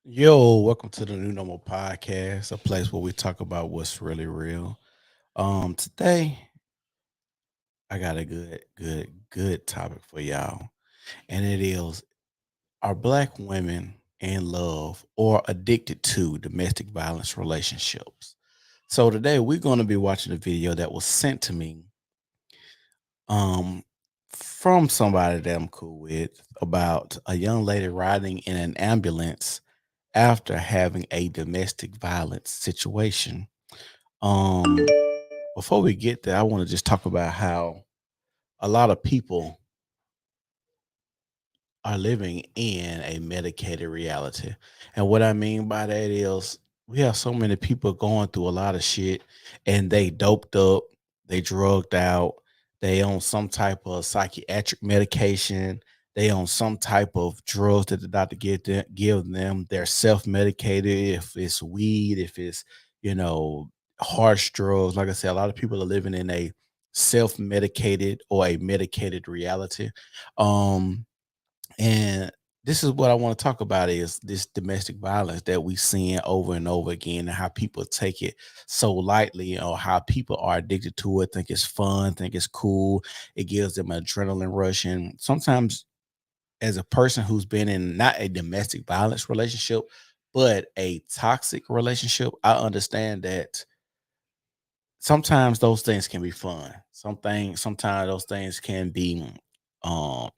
Yo, welcome to the New Normal Podcast, a place where we talk about what's really real. Today I got a good topic for y'all, and it is: Are Black women in love or addicted to domestic violence relationships? So today we're going to be watching a video that was sent to me, um, from somebody that I'm cool with about a young lady riding in an ambulance after having a domestic violence situation. Um, Before we get there, I want to just talk about how a lot of people are living in a medicated reality. And what I mean by that is we have so many people going through a lot of shit and they doped up, they drugged out, they on some type of psychiatric medication, they on some type of drugs that the doctor give them. They're self-medicated, if it's weed, if it's, you know, harsh drugs. Like I said, a lot of people are living in a self-medicated or a medicated reality. Um and this is what I want to talk about is this domestic violence that we seeing over and over again and how people take it so lightly or how people are addicted to it, think it's fun, think it's cool. It gives them an adrenaline rush. And sometimes as a person who's been in not a domestic violence relationship, but a toxic relationship, I understand that sometimes those things can be fun. Sometimes those things can be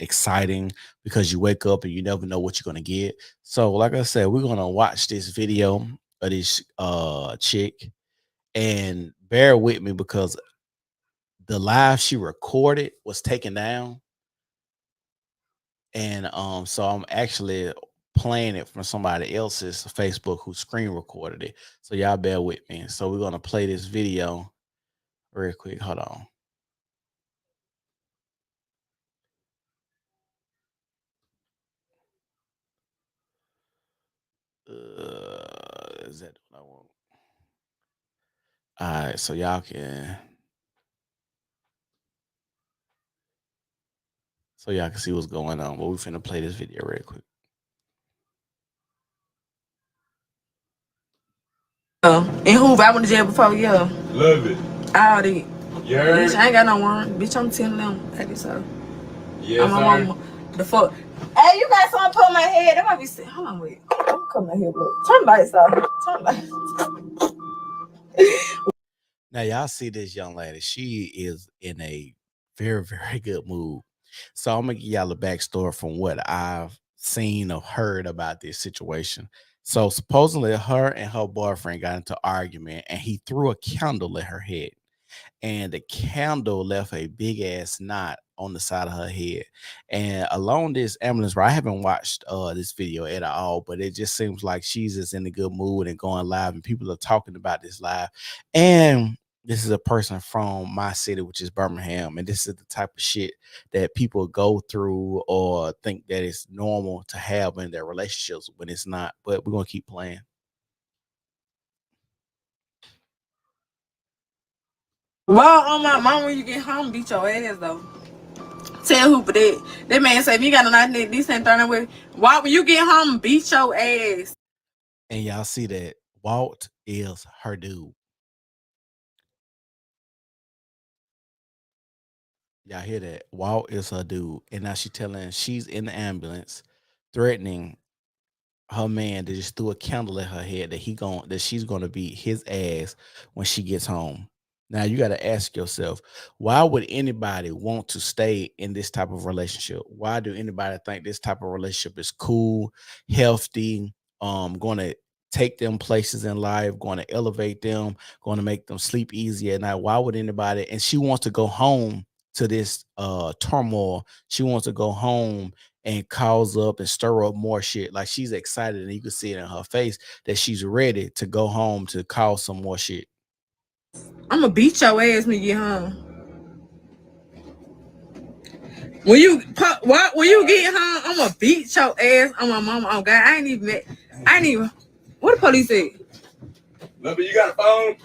exciting because you wake up and you never know what you're gonna get. So, like I said, we're gonna watch this video of this chick and bear with me because the live she recorded was taken down. And so I'm actually playing it from somebody else's Facebook who screen recorded it. So y'all bear with me. So we're gonna play this video real quick. Hold on. Is that what I want? All right, so y'all can see what's going on. But we finna play this video real quick. In Hoover, I went to jail before, yeah. Love it. All that. Yeah. Bitch, I ain't got no warrant. Bitch, I'm 10 of them. I guess so. Yes, I'm my sir. mama. The fuck. Hey, you got something put on my head. That might be sick. Hold on, wait. I'm coming here, bro. Turn the lights off. Turn the lights. Now y'all see this young lady. She is in a very, very good mood. So I'm gonna give y'all a backstory from what I've seen or heard about this situation. So supposedly her and her boyfriend got into argument and he threw a candle at her head. And the candle left a big ass knot on the side of her head. And along this ambulance ride, I haven't watched this video at all, but it just seems like she's just in a good mood and going live, and people are talking about this live. And this is a person from my city, which is Birmingham, and this is the type of shit that people go through or think that it's normal to have in their relationships when it's not. But we're gonna keep playing. Well, on my mom, when you get home, beat your ass, though. Tell Hooper that. That man said, if you got a knife, this ain't turning away. Why, when you get home, beat your ass. And y'all see that Walt is her dude. Y'all hear that? Walt is her dude. And now she's in the ambulance, threatening her man to just throw a candle at her head that she's gonna beat his ass when she gets home. Now you gotta ask yourself, why would anybody want to stay in this type of relationship? Why do anybody think this type of relationship is cool, healthy, gonna take them places in life, going to elevate them, going to make them sleep easy at night? Why would anybody? And she wants to go home to this turmoil. She wants to go home and cause up and stir up more shit. Like she's excited, and you can see it in her face that she's ready to go home to cause some more shit. I'm gonna beat your ass when you get home. When you get home, I'm gonna beat your ass on my mama. Oh God, I ain't even. What the police said? Love it. You got a phone?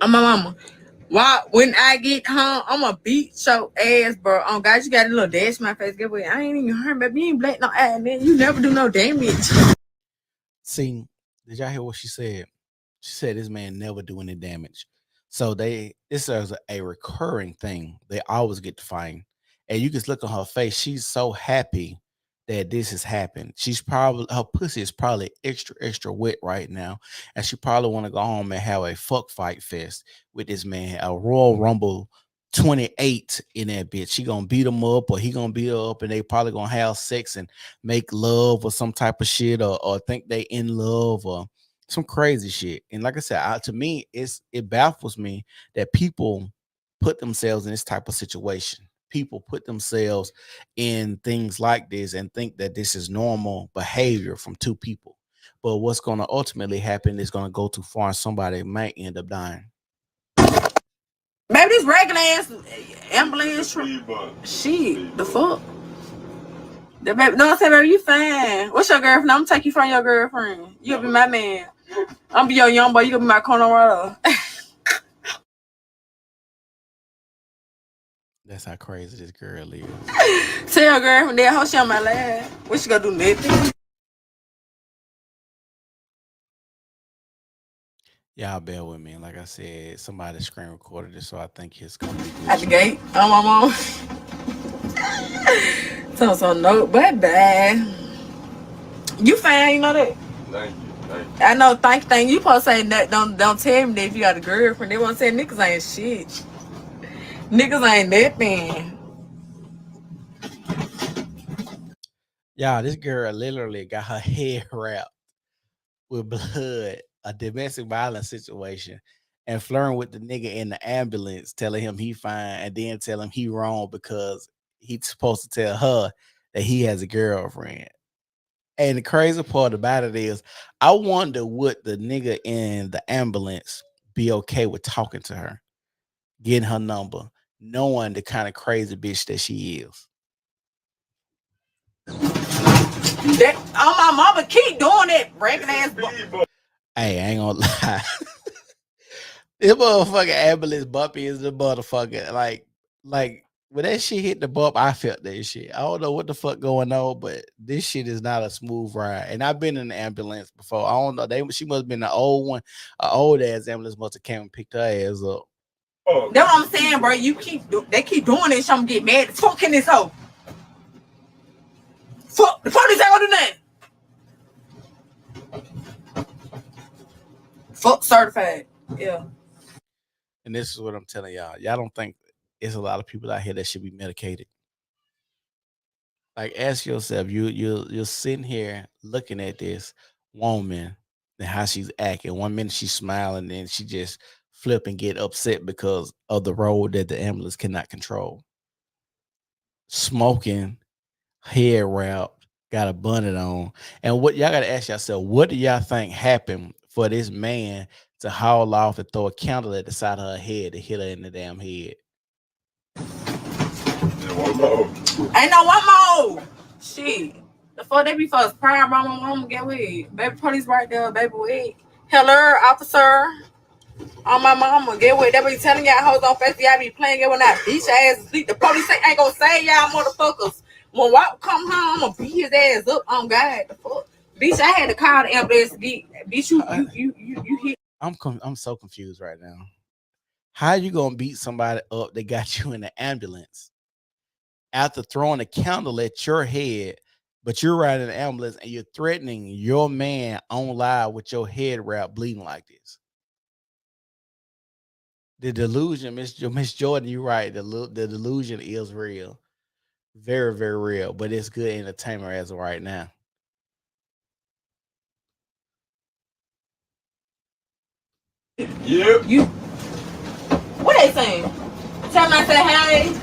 On my mama. Why? When I get home, I'm gonna beat your ass, bro. Oh God, you got a little dash in my face. Get away. I ain't even hurt, baby. You ain't black no ass, man. You never do no damage. See, did y'all hear what she said? She said this man never do any damage. So this is a recurring thing. They always get to fighting. And you just look on her face. She's so happy that this has happened. She's probably her pussy is probably extra wet right now. And she probably want to go home and have a fuck fight fest with this man, a Royal Rumble 28 in that bitch. She gonna beat him up or he gonna beat her up and they probably gonna have sex and make love or some type of shit or think they in love or some crazy shit. And like I said, to me, it baffles me that people put themselves in this type of situation. People put themselves in things like this and think that this is normal behavior from two people. But what's going to ultimately happen is going to go too far and somebody might end up dying. Maybe this regular ass ambulance shit. The fuck? The baby, no, I said, baby, you fine. What's your girlfriend? I'm gonna take you from your girlfriend. You'll be my man. I'm be your young boy. You gonna be my corner runner. That's how crazy this girl is. Tell your girlfriend that hoe she on my lap. What she gonna do? Nothing. Y'all bear with me. Like I said, somebody screen recorded this, so I think it's gonna be good. At the gate. On my mom. So no, but bad. You fine, you know that? Thank you. I know, thank you. You supposed to say that. Don't tell me that if you got a girlfriend. They won't say niggas ain't shit. Niggas ain't nothing. Y'all, this girl literally got her head wrapped with blood, a domestic violence situation, and flirting with the nigga in the ambulance, telling him he fine, and then tell him he wrong because he's supposed to tell her that he has a girlfriend. And the crazy part about it is, I wonder would the nigga in the ambulance be okay with talking to her, getting her number, knowing the kind of crazy bitch that she is. That, my mama keep doing that, breaking ass. Hey, I ain't gonna lie. This motherfucking ambulance bumpy is the motherfucker. Like when that shit hit the bump, I felt that shit. I don't know what the fuck going on, but this shit is not a smooth ride. And I've been in the ambulance before. I don't know. She must have been an old one. An old ass ambulance must have came and picked her ass up. That's what I'm saying, bro. They keep doing this. I'm getting mad. Fucking this hoe. Fuck the police ain't gonna do nothing. Fuck certified. Yeah. And this is what I'm telling y'all. Y'all don't think there's a lot of people out here that should be medicated. Like, ask yourself, you're sitting here looking at this woman and how she's acting. 1 minute she's smiling, then she just flip and get upset because of the road that the ambulance cannot control. Smoking, hair wrapped, got a bonnet on. And what y'all gotta ask yourself, what do y'all think happened for this man to haul off and throw a candle at the side of her head to hit her in the damn head? One more. Ain't no one more. Shit. The fuck they be first prime my mama get with. Baby police right there, baby wait. Hello, officer. On my mama, get with. They be telling y'all hoes on Facebook, y'all be playing it when I beat your ass asleep. The police ain't gonna save y'all motherfuckers. When Walt come home, I'm gonna beat his ass up on God. The fuck? Bitch, I had to call the ambulance. Bitch, you hit. I'm so confused right now. How you gonna beat somebody up that got you in the ambulance after throwing a candle at your head, but you're riding an ambulance and you're threatening your man on live with your head wrapped bleeding like this? The delusion, Miss Jordan, you're right. The delusion is real. Very, very real, but it's good entertainment as of right now. Yep. You. What they saying? Tell me I say hey.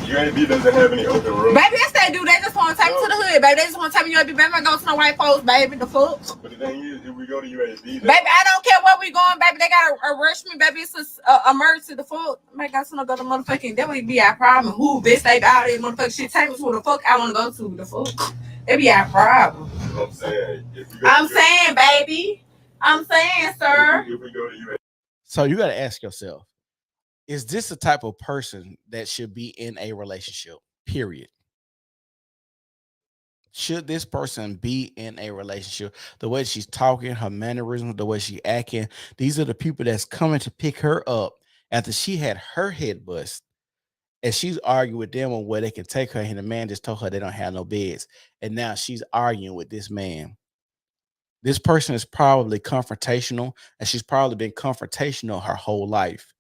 UAB doesn't have any open roads. Baby, yes they do. They just want to take me to the hood, baby. They just want to take me UAB. Baby, I go to no white folks, baby. The fuck. But the thing is, if we go to UAB, baby, I don't care where we going, baby. They gotta arrest me, baby. It's a emergency. The fuck. Baby, I got to go to motherfucking. That would be our problem. Who bitch they out there, motherfucking shit. Take me to the fuck I want to go to. The fuck. That be our problem. You know what I'm saying? I'm saying, baby. I'm saying, sir. If we go to UAB. So you got to ask yourself, is this the type of person that should be in a relationship? Period. should this person be in a relationship? The way she's talking, her mannerisms, the way she acting, these are the people that's coming to pick her up after she had her head bust. And she's arguing with them on where they can take her. And the man just told her they don't have no beds. And now she's arguing with this man. This person is probably confrontational, and she's probably been confrontational her whole life.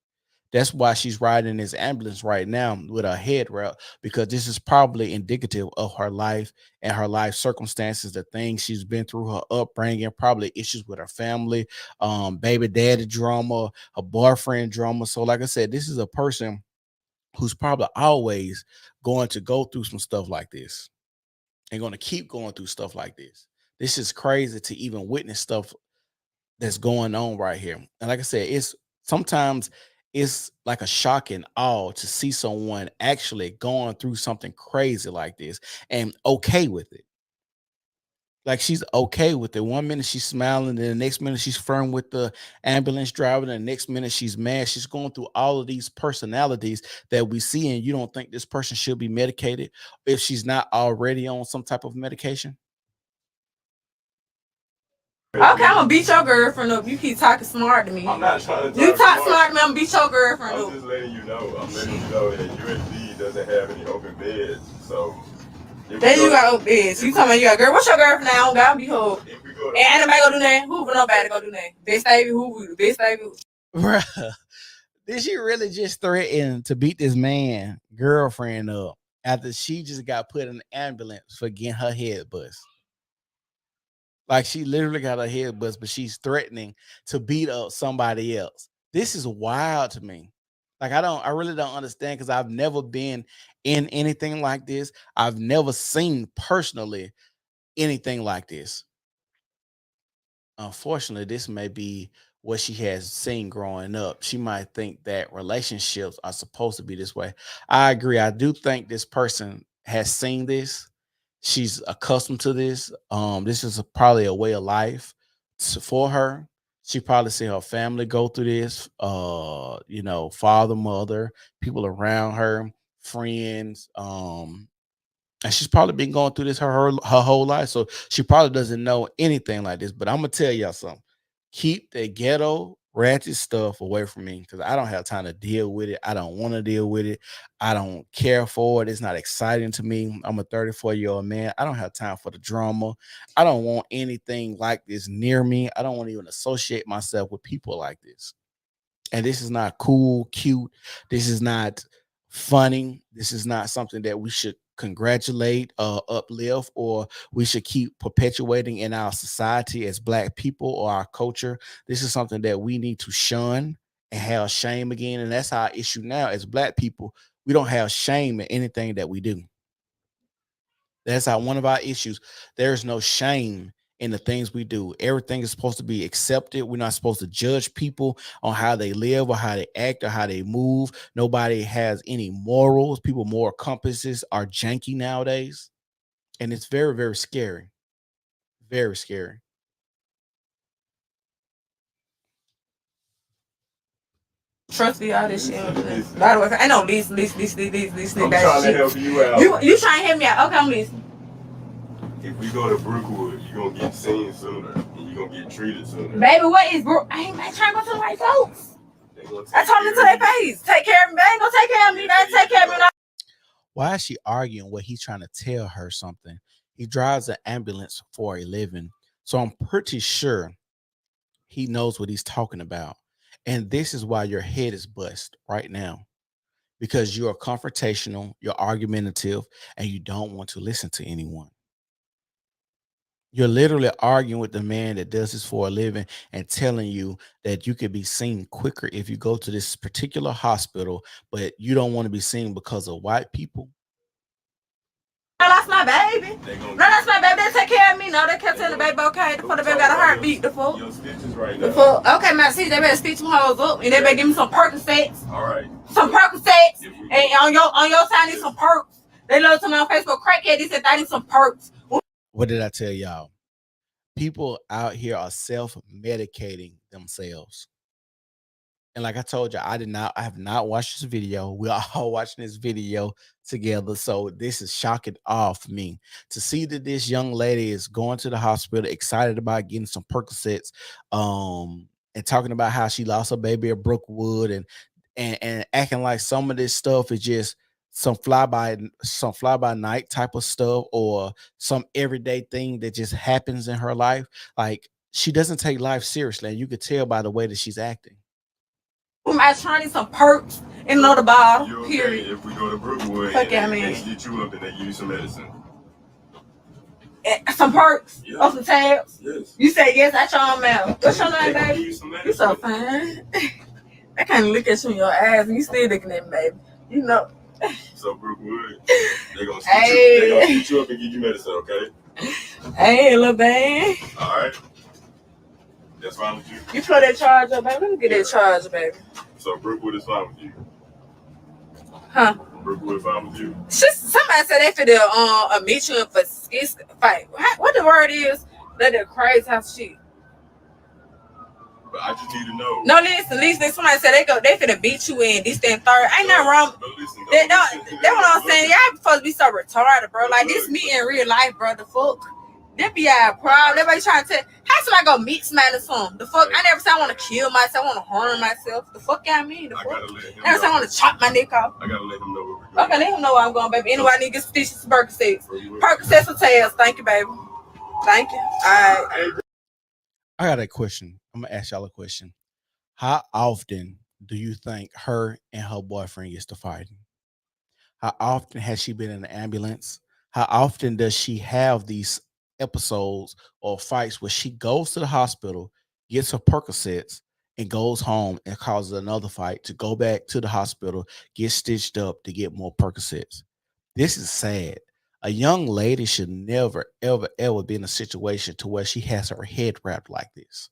That's why she's riding this ambulance right now with her head wrapped, because this is probably indicative of her life and her life circumstances, the things she's been through, her upbringing, probably issues with her family, baby daddy drama, her boyfriend drama. So, like I said, this is a person who's probably always going to go through some stuff like this and going to keep going through stuff like this. This is crazy to even witness stuff that's going on right here. And like I said, it's sometimes it's like a shock and awe to see someone actually going through something crazy like this and okay with it. Like she's okay with it. One minute she's smiling, and the next minute she's firm with the ambulance driver, and the next minute she's mad. She's going through all of these personalities that we see, and you don't think this person should be medicated if she's not already on some type of medication? Okay, I'm gonna beat your girlfriend up. You keep talking smart to me. I'm not trying to You talk smart to me, I'm gonna beat your girlfriend I'm up. just letting you know. I'm letting you know that USD doesn't have any open beds. So Then you got up beds. You talking about you got a girl. What's your girlfriend now? I don't gotta be her. if we go And anybody go do nothing? Who for nobody go do nothing? Best baby, who best baby? Bruh, did she really just threaten to beat this man girlfriend up after she just got put in the ambulance for getting her head bust? Like she literally got her head bust, but she's threatening to beat up somebody else. This is wild to me. Like I really don't understand, because I've never been in anything like this. I've never seen personally anything like this. Unfortunately, this may be what she has seen growing up. She might think that relationships are supposed to be this way. I agree. I do think this person has seen this. She's accustomed to this. This is probably a way of life for her. She probably see her family go through this. Father, mother, people around her, friends. And she's probably been going through this her whole life. So she probably doesn't know anything like this. But I'm gonna tell y'all something. Keep the ghetto ratchet stuff away from me, because I don't have time to deal with it. I don't want to deal with it. I don't care for it. It's not exciting to me. I'm a 34-year-old man. I don't have time for the drama. I don't want anything like this near me. I don't want to even associate myself with people like this. And this is not cool, cute. This is not funny. This is not something that we should congratulate, uplift, or we should keep perpetuating in our society as Black people or our culture. This is something that we need to shun and have shame again. And that's our issue now as Black people. We don't have shame in anything that we do. That's one of our issues. There's no shame in the things we do. Everything is supposed to be accepted. We're not supposed to judge people on how they live or how they act or how they move. Nobody has any morals. People moral compasses are janky nowadays. And it's very, very scary. Very scary. Trust me, all this shit. By the way, I know this I'm that trying to help shit. you out. You trying to help me out? Okay, I'm listening. If we go to Brookwood, you're gonna get seen sooner and you're gonna get treated sooner. Baby, what is bro? I ain't trying to go to the white folks. I told them to their face. Take care of me. They ain't gonna take care of me. They take care of me. Why is she arguing what he's trying to tell her something? He drives an ambulance for a living. So I'm pretty sure he knows what he's talking about. And this is why your head is bust right now, because you're confrontational, you're argumentative, and you don't want to listen to anyone. You're literally arguing with the man that does this for a living and telling you that you could be seen quicker if you go to this particular hospital, but you don't want to be seen because of white people. No, that's my baby. No, that's my baby. They take care of me. No, they kept telling the baby, okay, the baby got a heartbeat. The fuck. Your stitches right The now. fuck. Okay, man, see, they better stitch them hoes up, and they better give me some Percocets. All right. Some Percocets. And on your side, need some perks. They love to me on Facebook. Crackhead, they said they need some perks. What did I tell y'all? People out here are self-medicating themselves. And like I told you, I have not watched this video. We're all watching this video together. So this is shocking all for me to see that this young lady is going to the hospital, excited about getting some Percocets, and talking about how she lost her baby at Brookwood, and acting like some of this stuff is just some fly by night type of stuff, or some everyday thing that just happens in her life. Like, she doesn't take life seriously, and you could tell by the way that she's acting. I trying some perks and another bottle. You okay Period. if we go to Brookwood Fuck yeah, and man. they get you up and they give you some medicine? Some perks Yeah. or some tabs. Yes. You say yes, I show them out. What's your name, They gonna give baby? you some You medicine. so fine. I can't look at you in your eyes and you still looking at me, baby. You know. So Brookwood, they gonna Hey. get you up and give you medicine, okay? Hey, little man. All right. That's fine with you. You plug that charger, baby. Let me get that charger, baby. So Brookwood is fine with you. Huh? Brookwood fine with you. Somebody said they finna meet you in for skis fight. What the word is? That crazy house shit. But I just need to know. No, listen. Somebody said they finna beat you in this, that, and third. Ain't nothing wrong. But listen, That's what I'm saying. Y'all supposed to be so retarded, bro. Like, this me in real life, bro. The fuck? That be our problem. Everybody trying to tell. How should I go meet somebody or something? The fuck? I never said I want to kill myself. I want to harm myself. The fuck y'all mean? The I fuck? gotta let him Never said I know. want to chop my neck off. I gotta let him know where we're going. Okay, let him know where I'm going, baby. Anyway, I need to get stitches, Percocets. Brookwood. Percocets or tails. Thank you, baby. Thank you. All right. I got a question. I'm gonna ask y'all a question. How often do you think her and her boyfriend gets to fighting? How often has she been in the ambulance? How often does she have these episodes or fights where she goes to the hospital, gets her Percocets, and goes home and causes another fight to go back to the hospital, get stitched up to get more Percocets? This is sad. A young lady should never, ever, ever be in a situation to where she has her head wrapped like this,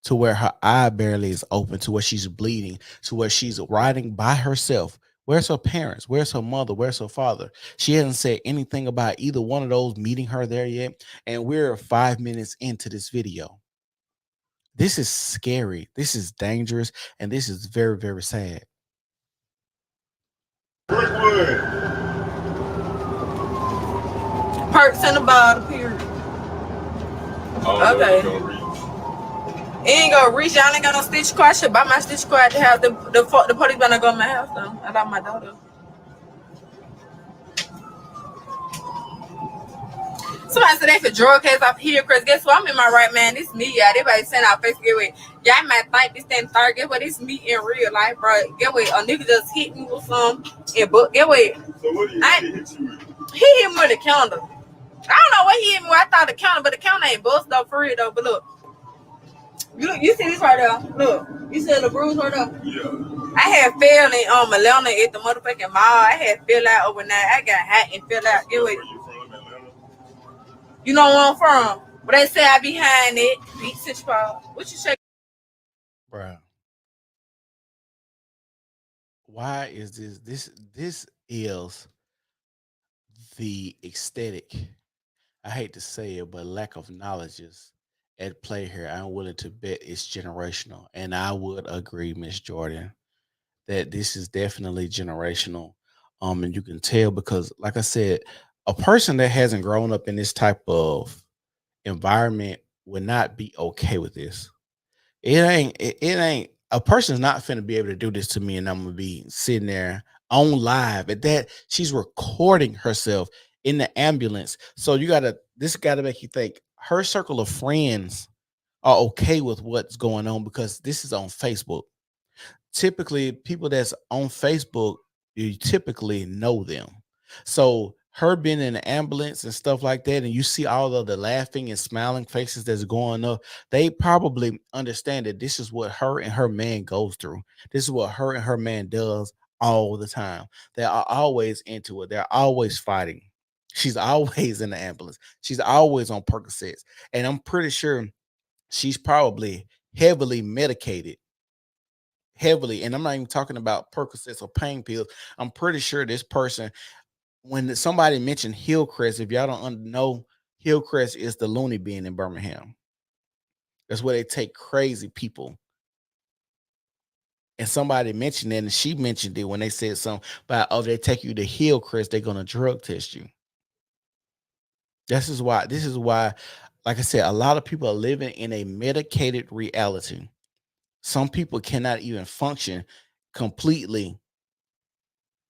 to where her eye barely is open, to where she's bleeding, to where she's riding by herself. Where's her parents? Where's her mother? Where's her father? She hasn't said anything about either one of those meeting her there yet. And we're 5 minutes into this video. This is scary. This is dangerous. And this is very, very sad. Brookwood. Perks in the bottle, period. Oh, Okay. no, reach. It ain't gonna reach. Y'all ain't got no stitch cord. I should buy my stitch cord at the house. The police better go to my house, though. I got my daughter. Somebody said they for drug case off here, Chris. Guess what? I'm in my right, man. This me, y'all. Everybody send out Facebook. Get what? Y'all might think this, that, and third. Guess what? It's me in real life, bro. Get what? A nigga just hit me with something. And but get what? So what do you I- hit you with? He hit me with a counter. I don't know what he hit me with. I thought the counter, but the counter ain't bust though, for real though. But look, you see this right there? Look, you see the bruise right there? Yeah. I had fell in Atlanta at the motherfucking mall. I had fell out overnight. I got hot and fell out. Get Where what? you from, Atlanta? You know where I'm from. But they say I behind it. Beat Central Park. What you say? Bruh. Why is this is the aesthetic, I hate to say it, but lack of knowledge is at play here. I'm willing to bet it's generational. And I would agree, Miss Jordan, that this is definitely generational. And you can tell because, like I said, a person that hasn't grown up in this type of environment would not be okay with this. It ain't a person's not finna be able to do this to me, and I'm gonna be sitting there on live at that. She's recording herself in the ambulance. So this gotta make you think her circle of friends are okay with what's going on because this is on Facebook. Typically, people that's on Facebook, you typically know them. So her being in the ambulance and stuff like that, and you see all of the laughing and smiling faces that's going up, they probably understand that this is what her and her man goes through. This is what her and her man does all the time. They are always into it. They're always fighting. She's always in the ambulance. She's always on Percocets. And I'm pretty sure she's probably heavily medicated. Heavily, and I'm not even talking about Percocets or pain pills. I'm pretty sure this person, when somebody mentioned Hillcrest, if y'all don't know, Hillcrest is the loony bin in Birmingham. That's where they take crazy people And somebody mentioned it, and she mentioned it when they said something about, oh, they take you to Hillcrest, they're gonna drug test you. This is why, like I said, a lot of people are living in a medicated reality. Some people cannot even function completely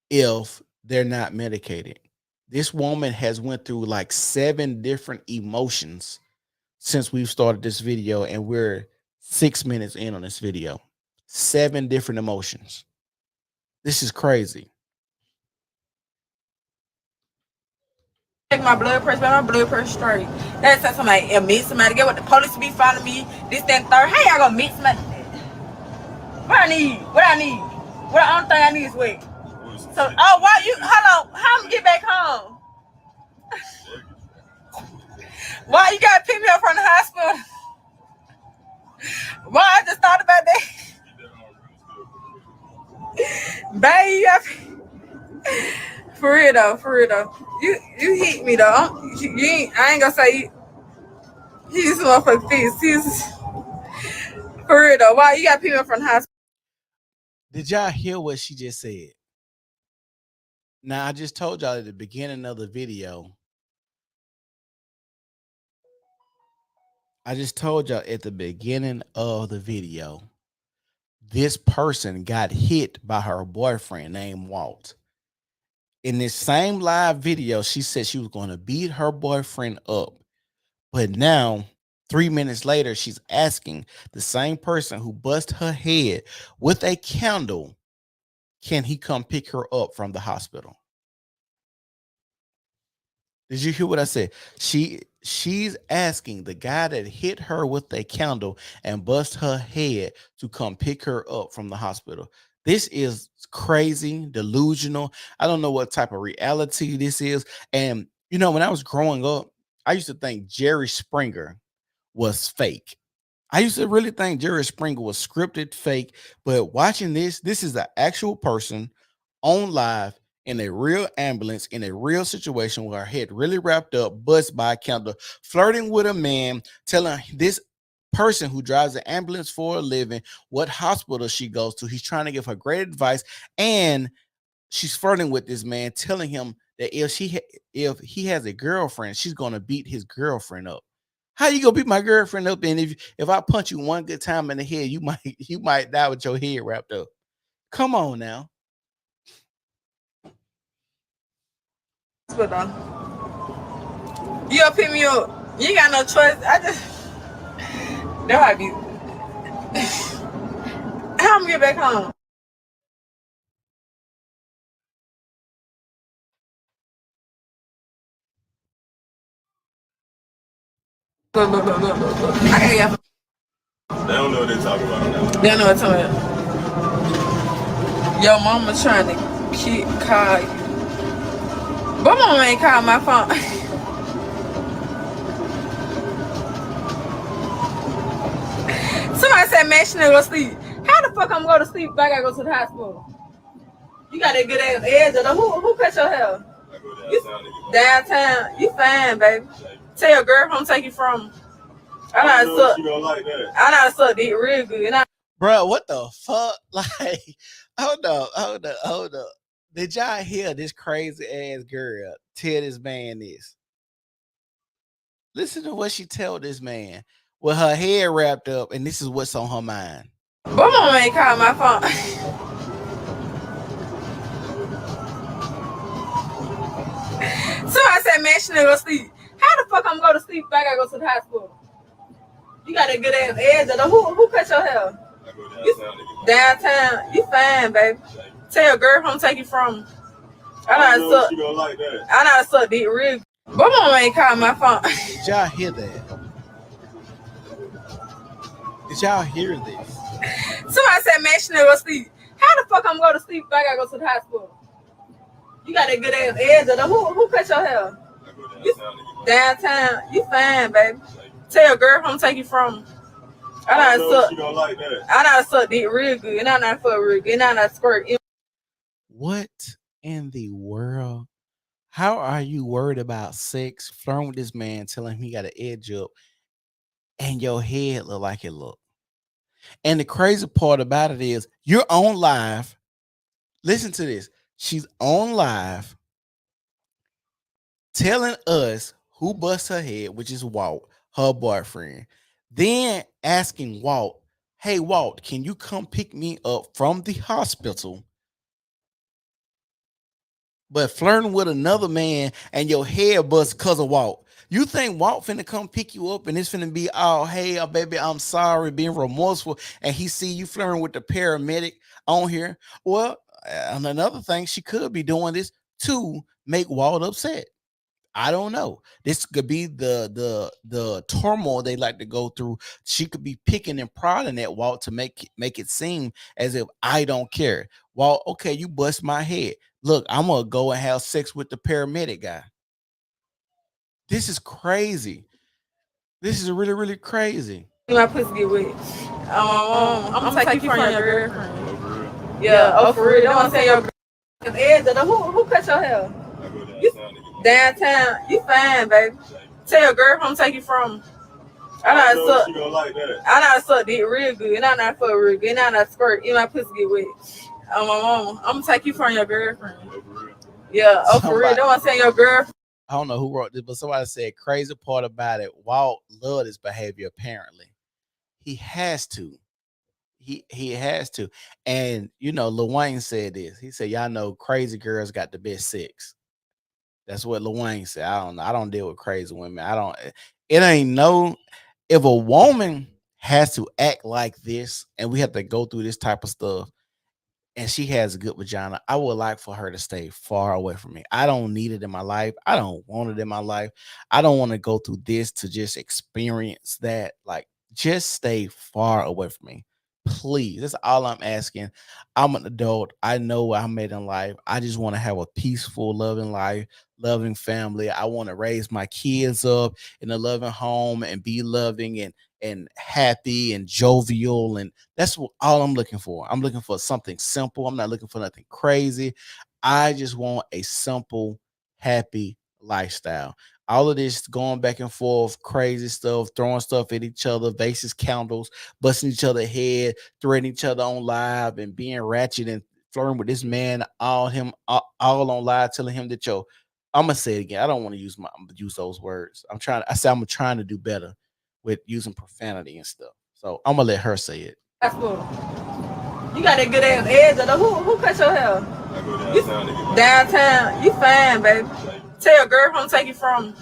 if they're not medicated. This woman has went through like 7 different emotions since we've started this video, and we're 6 minutes in on this video. 7 different emotions. This is crazy. Take my blood pressure, man, my blood pressure straight. That's somebody meet somebody. Get what the police be following me. This, that, and third. How y'all gonna meet somebody? What I need? What the only thing I need is wait. So, oh, why you? Hold on. How I'm get back home? Why you gotta pick me up from the hospital? Why I just thought about that. Babe, for real though. You hit me though. I ain't gonna say you just motherfucking face. For real though. Why you got people from the hospital? Did y'all hear what she just said? Now, I just told y'all at the beginning of the video. This person got hit by her boyfriend named Walt. In this same live video, she said she was going to beat her boyfriend up. But now, 3 minutes later, she's asking the same person who bust her head with a candle, can he come pick her up from the hospital? Did you hear what I said? She's asking the guy that hit her with a candle and bust her head to come pick her up from the hospital. This is crazy, delusional. I don't know what type of reality this is. And you know, when I was growing up, I used to think Jerry Springer was fake. I used to really think Jerry Springer was scripted, fake. But watching this is an actual person on live in a real ambulance, in a real situation where her head really wrapped up, bust by a candle, flirting with a man, telling this person who drives the ambulance for a living what hospital she goes to. He's trying to give her great advice, and she's flirting with this man, telling him that if he has a girlfriend, she's gonna beat his girlfriend up. How you gonna beat my girlfriend up? And if I punch you one good time in the head, you might die with your head wrapped up. Come on now. But you pick me up. You ain't got no choice. That might be. How I'm gonna get back home? Look. I can't get. They don't know what they're talking about now. They don't know what I'm talking about. Your mama trying to call you. But mama ain't called my phone. Somebody said, man, she never go sleep. How the fuck I'm going to sleep if I gotta go to the hospital? You got that good ass edge. Who cut your hair? I go downtown. You fine, baby. Tell your girlfriend take you from. I know she gonna like that. I know suck dick real good. Bro, what the fuck? Like, hold up. Did y'all hear this crazy ass girl tell this man this? Listen to what she told this man with her hair wrapped up, and this is what's on her mind. But mama ain't called my phone. Somebody said, man, she never go sleep. How the fuck I'm going to sleep if I gotta go to the hospital? You got that good ass edge. Who cut your hair? I go downtown. You fine, baby. Tell your girlfriend take you from. I know she gonna like that. I know suck dick real. But mama ain't called my phone. Did y'all hear that? Did y'all hear this? Somebody said, man, she never go sleep. How the fuck I'm going to sleep if I gotta go to the hospital? You got that good ass edge. Who cut your hair? Downtown. You fine, baby. Tell your girlfriend take you from. I know she gonna like that. I know suck dick real good. And I know fuck real good. And I know squirt. What in the world? How are you worried about sex, flirting with this man, telling him he got an edge up, and your head look like it look? And the crazy part about it is you're on live. Listen to this. She's on live telling us who bust her head, which is Walt, her boyfriend. Then asking Walt, hey, Walt, can you come pick me up from the hospital? But flirting with another man and your head bust because of Walt. You think Walt finna come pick you up and it's finna be, oh, hey, baby, I'm sorry, being remorseful, and he see you flirting with the paramedic on here? Well, and another thing, she could be doing this to make Walt upset. I don't know. This could be the turmoil they like to go through. She could be picking and prodding at Walt to make it seem as if I don't care. Walt, okay, you bust my head. Look, I'm gonna go and have sex with the paramedic guy. This is crazy. This is really, really crazy. My pussy get wet. I'm gonna take you from your girlfriend. Oh, for real? Yeah, oh for real. Don't want to say your girlfriend. Who cut your hair? I go You downtown to get downtown. You fine, baby. Tell your girlfriend I'm take you from. I I know know suck. she gonna like that. I know suck dick real good. And I know fuck real good. And I know squirt. And my pussy get wet. Oh my mama. I'm gonna take you from your girlfriend. Oh, for real? Yeah, oh for real. Don't want to say your girlfriend. I don't know who wrote this, but somebody said crazy part about it. Walt loved his behavior. Apparently, he has to. He has to. And you know, Lil Wayne said this. He said, "Y'all know crazy girls got the best sex." That's what Lil Wayne said. I don't know. I don't deal with crazy women. I don't. It ain't no. If a woman has to act like this, and we have to go through this type of stuff, and she has a good vagina, I would like for her to stay far away from me. I don't need it in my life. I don't want it in my life. I don't want to go through this to just experience that. Like, just stay far away from me. Please. That's all I'm asking. I'm an adult. I know what I made in life. I just want to have a peaceful, loving life, loving family. I want to raise my kids up in a loving home and be loving and happy and jovial, and that's what all I'm looking for. I'm looking for something simple. I'm not looking for nothing crazy. I just want a simple, happy lifestyle. All of this going back and forth, crazy stuff, throwing stuff at each other, vases, candles, busting each other head, threatening each other on live, and being ratchet and flirting with this man, all on live, telling him that I'm gonna say it again. I don't want to use those words. I'm trying to do better with using profanity and stuff. So I'm gonna let her say it. That's cool. You got that good ass edge. Who cut your hair? I go downtown to get Downtown. You fine, baby. Tell your girlfriend I'm take you from.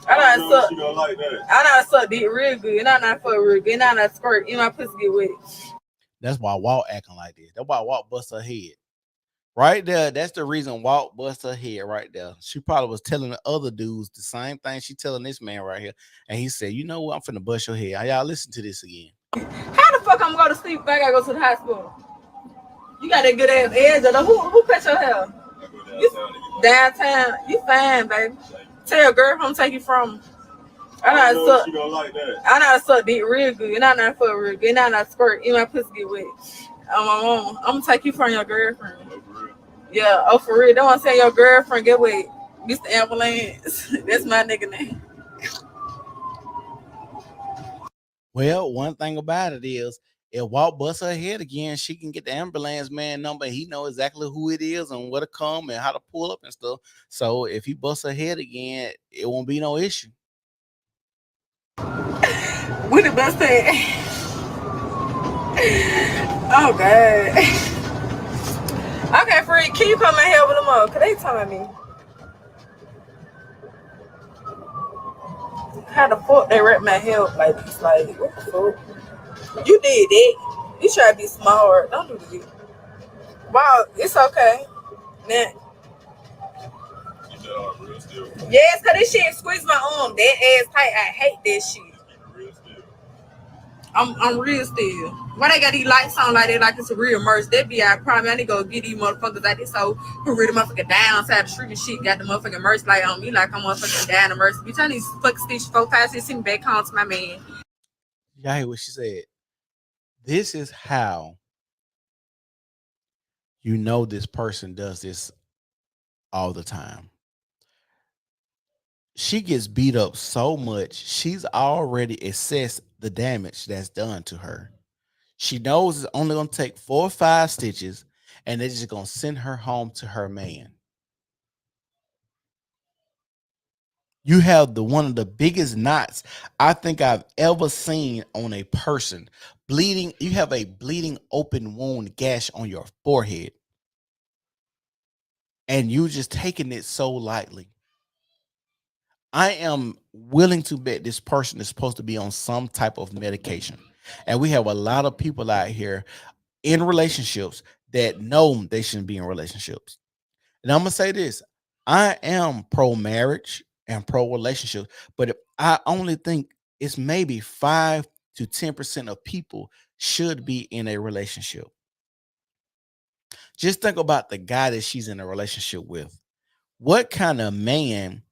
I know suck. she gonna like that. I know suck dick real good. And I know fuck real good. And I know squirt. And my pussy get wet. That's why Walt acting like this. That's why Walt bust her head. Right there, that's the reason Walt bust her head right there. She probably was telling the other dudes the same thing she telling this man right here. And he said, you know what? I'm finna bust your head. Y'all listen to this again. How the fuck I'm gonna go to sleep if I gotta go to the hospital? You got that good ass edge. Who cut your hair? I go downtown to get Downtown. You fine, baby. Tell your girlfriend I'm take you from. I know she gonna like that. I know suck dick real good. And I know fuck real good. And I know squirt. And my pussy get wet. Oh my mama. I'm gonna take you from your girlfriend. Oh, for real? Yeah, oh for real. Don't want to say your girlfriend get wet. Mr. Ambulance. That's my nigga name. Well, one thing about it is, if Walt busts her head again, she can get the ambulance man number. He know exactly who it is and where to come and how to pull up and stuff. So if he busts her head again, it won't be no issue. We the best thing. Oh god. Okay, Free, can you come in here with them up? Cause they talking me. How the fuck they wrap my hair up like this? Like, what the fuck? You did that. You try to be smart. Don't do that. Wow, it's okay. Nah. You said I'm real still. Yes, cause this shit squeeze my arm. That ass tight. I hate that shit. Keep it real still. I'm real still. Why they got these lights on like that, like it's a real merch? That be our problem. I need to go get these motherfuckers like this, so who really motherfucking down outside the street and shit. Got the motherfucking merch light on me like I'm motherfucking down the merch. Bitch, I need to fucking stitch 4, 5, 6, send back home to my man. Y'all hear what she said? This is how you know this person does this all the time. She gets beat up so much, she's already assessed the damage that's done to her. She knows it's only going to take 4 or 5 stitches, and they're just going to send her home to her man. You have one of the biggest knots I think I've ever seen on a person. Bleeding, you have a bleeding open wound gash on your forehead. And you just taking it so lightly. I am willing to bet this person is supposed to be on some type of medication. And we have a lot of people out here in relationships that know they shouldn't be in relationships. And I'm going to say this. I am pro marriage and pro relationship, but I only think it's maybe 5 to 10% of people should be in a relationship. Just think about the guy that she's in a relationship with. What kind of man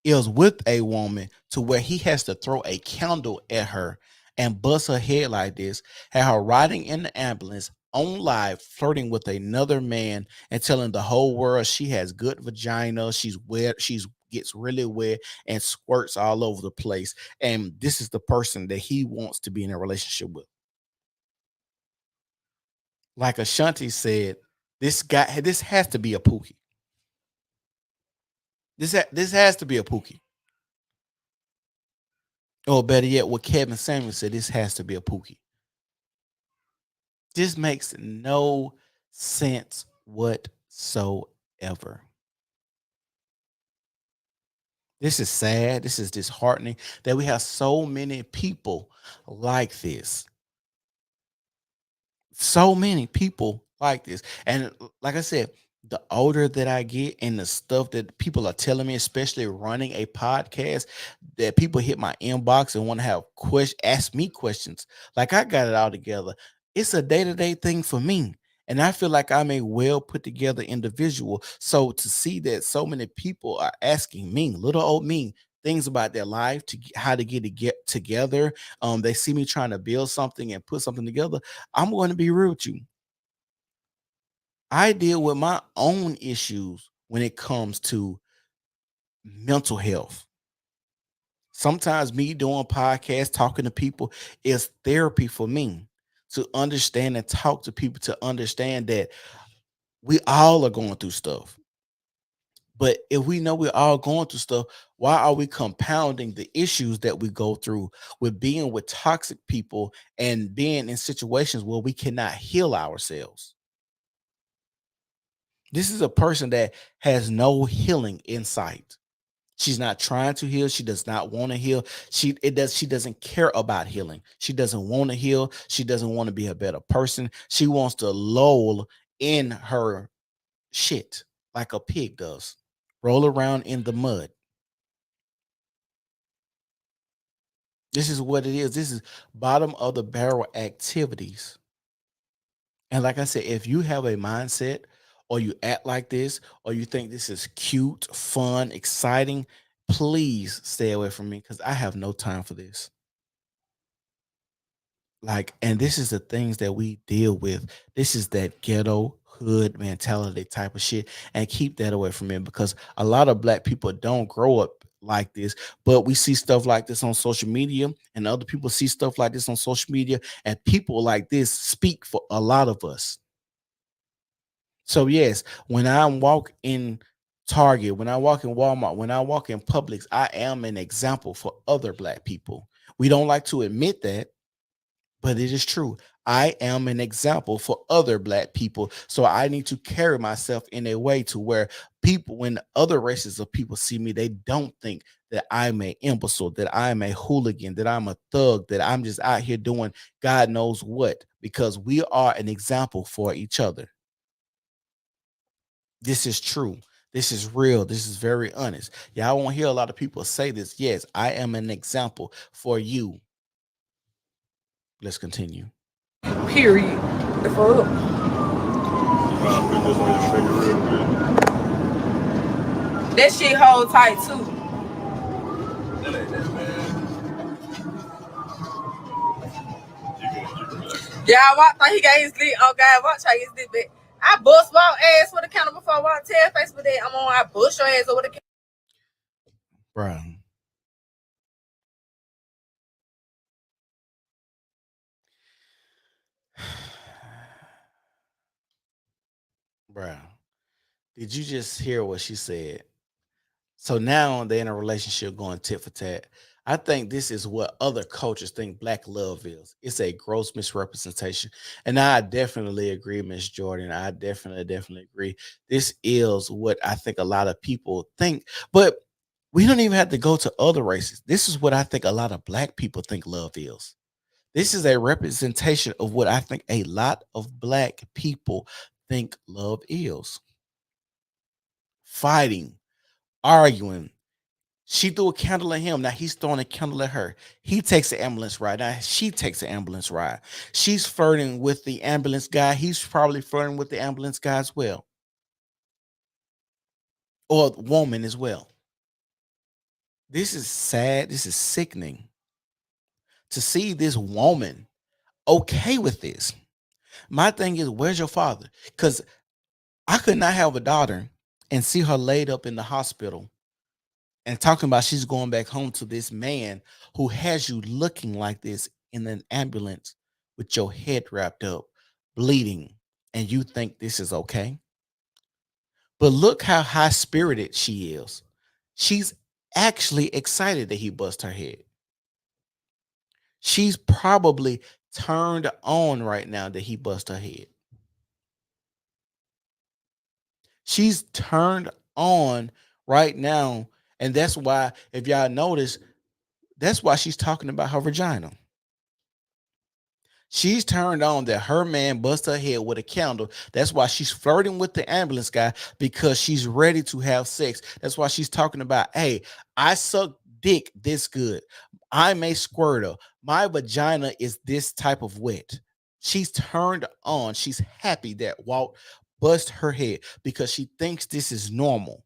is with a woman to where he has to throw a candle at her and bust her head like this, have her riding in the ambulance on live, flirting with another man and telling the whole world she has good vagina, she's wet, she's gets really wet and squirts all over the place. And this is the person that he wants to be in a relationship with. Like Ashanti said, this has to be a Pookie. This has to be a Pookie. Or better yet, what Kevin Samuels said, this has to be a Pookie. This makes no sense whatsoever. This is sad. This is disheartening that we have so many people like this. So many people like this. And like I said, the older that I get and the stuff that people are telling me, especially running a podcast, that people hit my inbox and want to have ask me questions. Like I got it all together. It's a day-to-day thing for me. And I feel like I'm a well put together individual. So to see that so many people are asking me, little old me, things about their life, how to get together. They see me trying to build something and put something together. I'm going to be real with you. I deal with my own issues when it comes to mental health. Sometimes me doing podcasts, talking to people is therapy for me to understand and talk to people, to understand that we all are going through stuff. But if we know we're all going through stuff, why are we compounding the issues that we go through with being with toxic people and being in situations where we cannot heal ourselves? This is a person that has no healing in sight. She's not trying to heal. She does not want to heal. She doesn't care about healing. She doesn't want to heal. She doesn't want to be a better person. She wants to lull in her shit like a pig does. Roll around in the mud. This is what it is. This is bottom of the barrel activities. And like I said, if you have a mindset or you act like this or you think this is cute, fun, exciting, please stay away from me because I have no time for this. Like, and this is the things that we deal with. This is that ghetto hood mentality type of shit. And keep that away from me because a lot of black people don't grow up like this, but we see stuff like this on social media, and other people see stuff like this on social media, and people like this speak for a lot of us. So yes, when I walk in Target, when I walk in Walmart, when I walk in Publix, I am an example for other black people. We don't like to admit that, but it is true. I am an example for other black people. So I need to carry myself in a way to where people, when other races of people see me, they don't think that I'm an imbecile, that I'm a hooligan, that I'm a thug, that I'm just out here doing God knows what, because we are an example for each other. This is true. This is real. This is very honest. Yeah, I won't hear a lot of people say this. Yes, I am an example for you. Let's continue. Period. The fuck? Put this on your finger real quick. That shit hold tight too. That ain't that bad. You can Yeah, I walked like he got his lit. Oh God, watch how his lit back. I bust my ass with the counter before I walk tail face with that. I bust your ass over the counter. Bro. Bruh, did you just hear what she said? So now they're in a relationship going tit for tat. I think this is what other cultures think black love is. It's a gross misrepresentation. And I definitely agree, Miss Jordan. I definitely agree. This is what I think a lot of people think. But we don't even have to go to other races. This is what I think a lot of black people think love is. This is a representation of what I think a lot of black people think love is. Fighting, arguing. She threw a candle at him. Now he's throwing a candle at her. He takes the ambulance ride. Now she takes the ambulance ride. She's flirting with the ambulance guy. He's probably flirting with the ambulance guy as well, or woman as well. This is sad. This is sickening to see this woman okay with this. My thing is, where's your father? Because I could not have a daughter and see her laid up in the hospital and talking about she's going back home to this man who has you looking like this in an ambulance with your head wrapped up, bleeding, and you think this is okay. But look how high spirited she is. She's actually excited that he bust her head. She's probably turned on right now that he bust her head. She's turned on right now. And that's why, if y'all notice, that's why she's talking about her vagina. She's turned on that her man bust her head with a candle. That's why she's flirting with the ambulance guy, because she's ready to have sex. That's why she's talking about, hey, I suck dick this good. I'm a squirter. My vagina is this type of wet. She's turned on. She's happy that Walt bust her head because she thinks this is normal.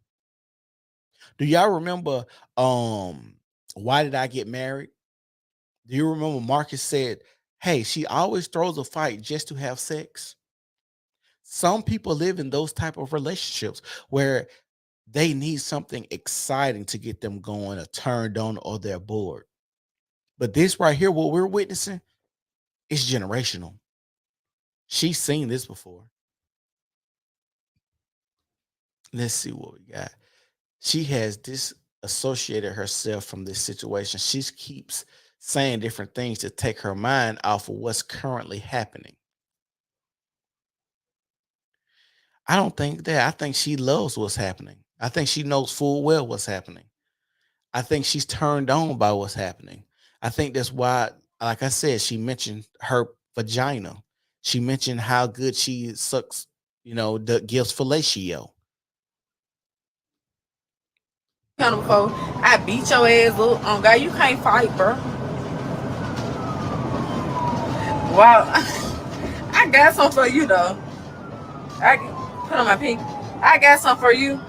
Do y'all remember Why Did I Get Married? Do you remember Marcus said, hey, she always throws a fight just to have sex? Some people live in those type of relationships where they need something exciting to get them going or turned on, or they're bored. But this right here, what we're witnessing, is generational. She's seen this before. Let's see what we got. She has disassociated herself from this situation. She keeps saying different things to take her mind off of what's currently happening. I don't think that. I think she loves what's happening. I think she knows full well what's happening. I think she's turned on by what's happening. I think that's why, like I said, she mentioned her vagina. She mentioned how good she sucks, gives fellatio. Before I beat your ass up. Oh God, you can't fight, bro. Wow. I got something for you though. I put on my pink. I got something for you.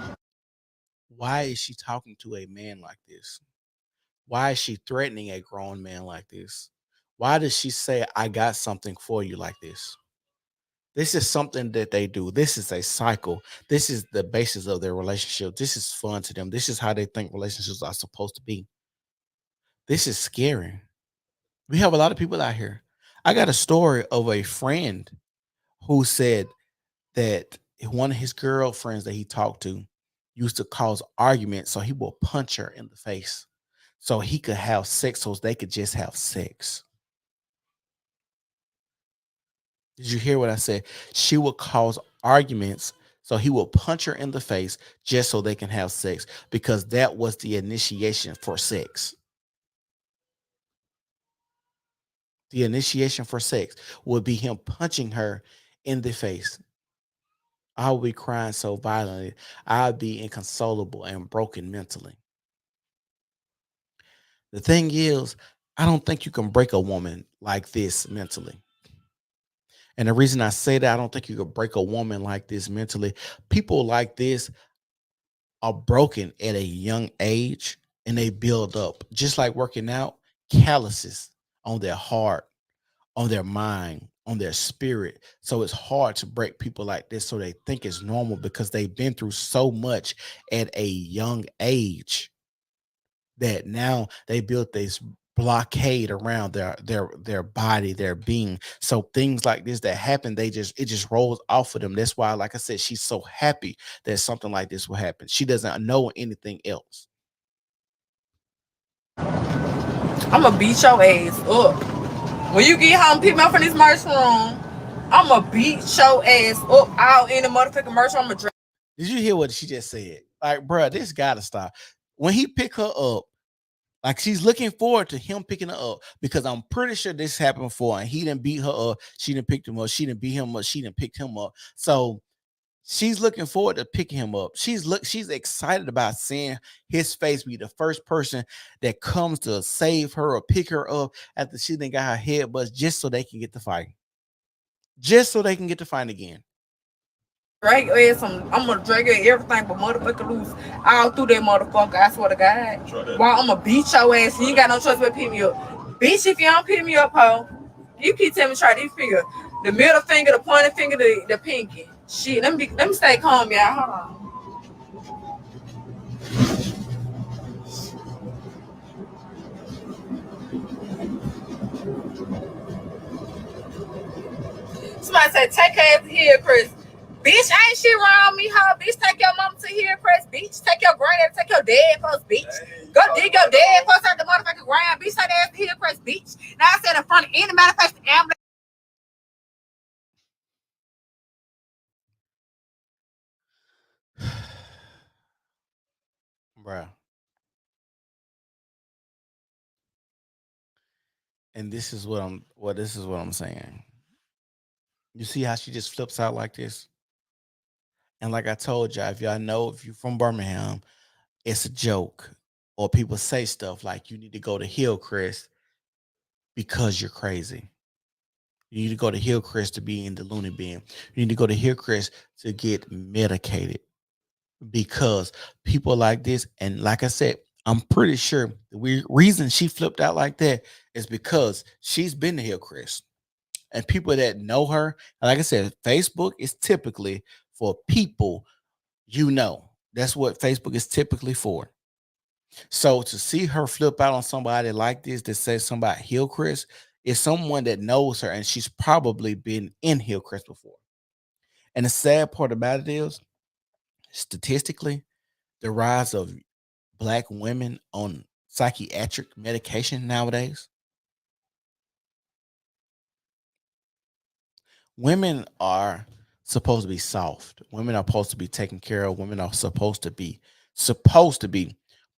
Why is she talking to a man like this? Why is she threatening a grown man like this? Why does she say, I got something for you like this? This is something that they do. This is a cycle. This is the basis of their relationship. This is fun to them. This is how they think relationships are supposed to be. This is scary. We have a lot of people out here. I got a story of a friend who said that one of his girlfriends that he talked to used to cause arguments, so he will punch her in the face so he could have sex, so they could just have sex. Did you hear what I said? She would cause arguments, so he will punch her in the face just so they can have sex, because that was the initiation for sex. The initiation for sex would be him punching her in the face. I would be crying so violently. I'd be inconsolable and broken mentally. The thing is, I don't think you can break a woman like this mentally. And the reason I say that, I don't think you can break a woman like this mentally. People like this are broken at a young age and they build up, just like working out, calluses on their heart, on their mind, on their spirit. So it's hard to break people like this, so they think it's normal because they've been through so much at a young age that now they built this blockade around their body, their being. So things like this that happen, it just rolls off of them. That's why, like I said, she's so happy that something like this will happen. She doesn't know anything else. I'ma beat your ass up. When you get home, pick me up from this merch room, I'ma beat your ass up out in the motherfucking merch room. Did you hear what she just said? Like, bruh, this gotta stop. When he pick her up, like she's looking forward to him picking her up, because I'm pretty sure this happened before and he didn't beat her up. She didn't pick him up. She didn't beat him up. She didn't pick him up. So she's looking forward to picking him up. She's excited about seeing his face be the first person that comes to save her or pick her up after she then got her head bust, just so they can get the fight. Just so they can get the fight again. Drag your ass, I'm gonna drag your everything but motherfucker loose all through that motherfucker. I swear to God. Well, I'm gonna beat your ass. You ain't got no choice but pick me up. Bitch, if you don't pick me up, ho, you keep telling me try this finger. The middle finger, the pointer finger, the pinky. Shit, let me stay calm, y'all. Hold on. Somebody say, take her ass here, Chris. Bitch, ain't shit wrong with me, huh? Bitch, take your mama to here, Chris. Bitch, take your granddad, take your dad first, bitch. Go dig your dad first out the motherfucking ground. Bitch, take that ass here, Chris, bitch. Now I said in front of any manifesting ambulance. Bruh. And this is what I'm saying. You see how she just flips out like this? And like I told y'all, if you're from Birmingham, it's a joke. Or people say stuff like, you need to go to Hillcrest because you're crazy. You need to go to Hillcrest to be in the loony bin. You need to go to Hillcrest to get medicated, because people like this. And like I said, I'm pretty sure the reason she flipped out like that is because she's been to Hillcrest. And people that know her, like I said, Facebook is typically for people you know. That's what Facebook is typically for. So to see her flip out on somebody like this that says something about Hillcrest is someone that knows her, and she's probably been in Hillcrest before. And the sad part about it is, statistically, the rise of Black women on psychiatric medication nowadays. Women are supposed to be soft. Women are supposed to be taken care of. Women are supposed to be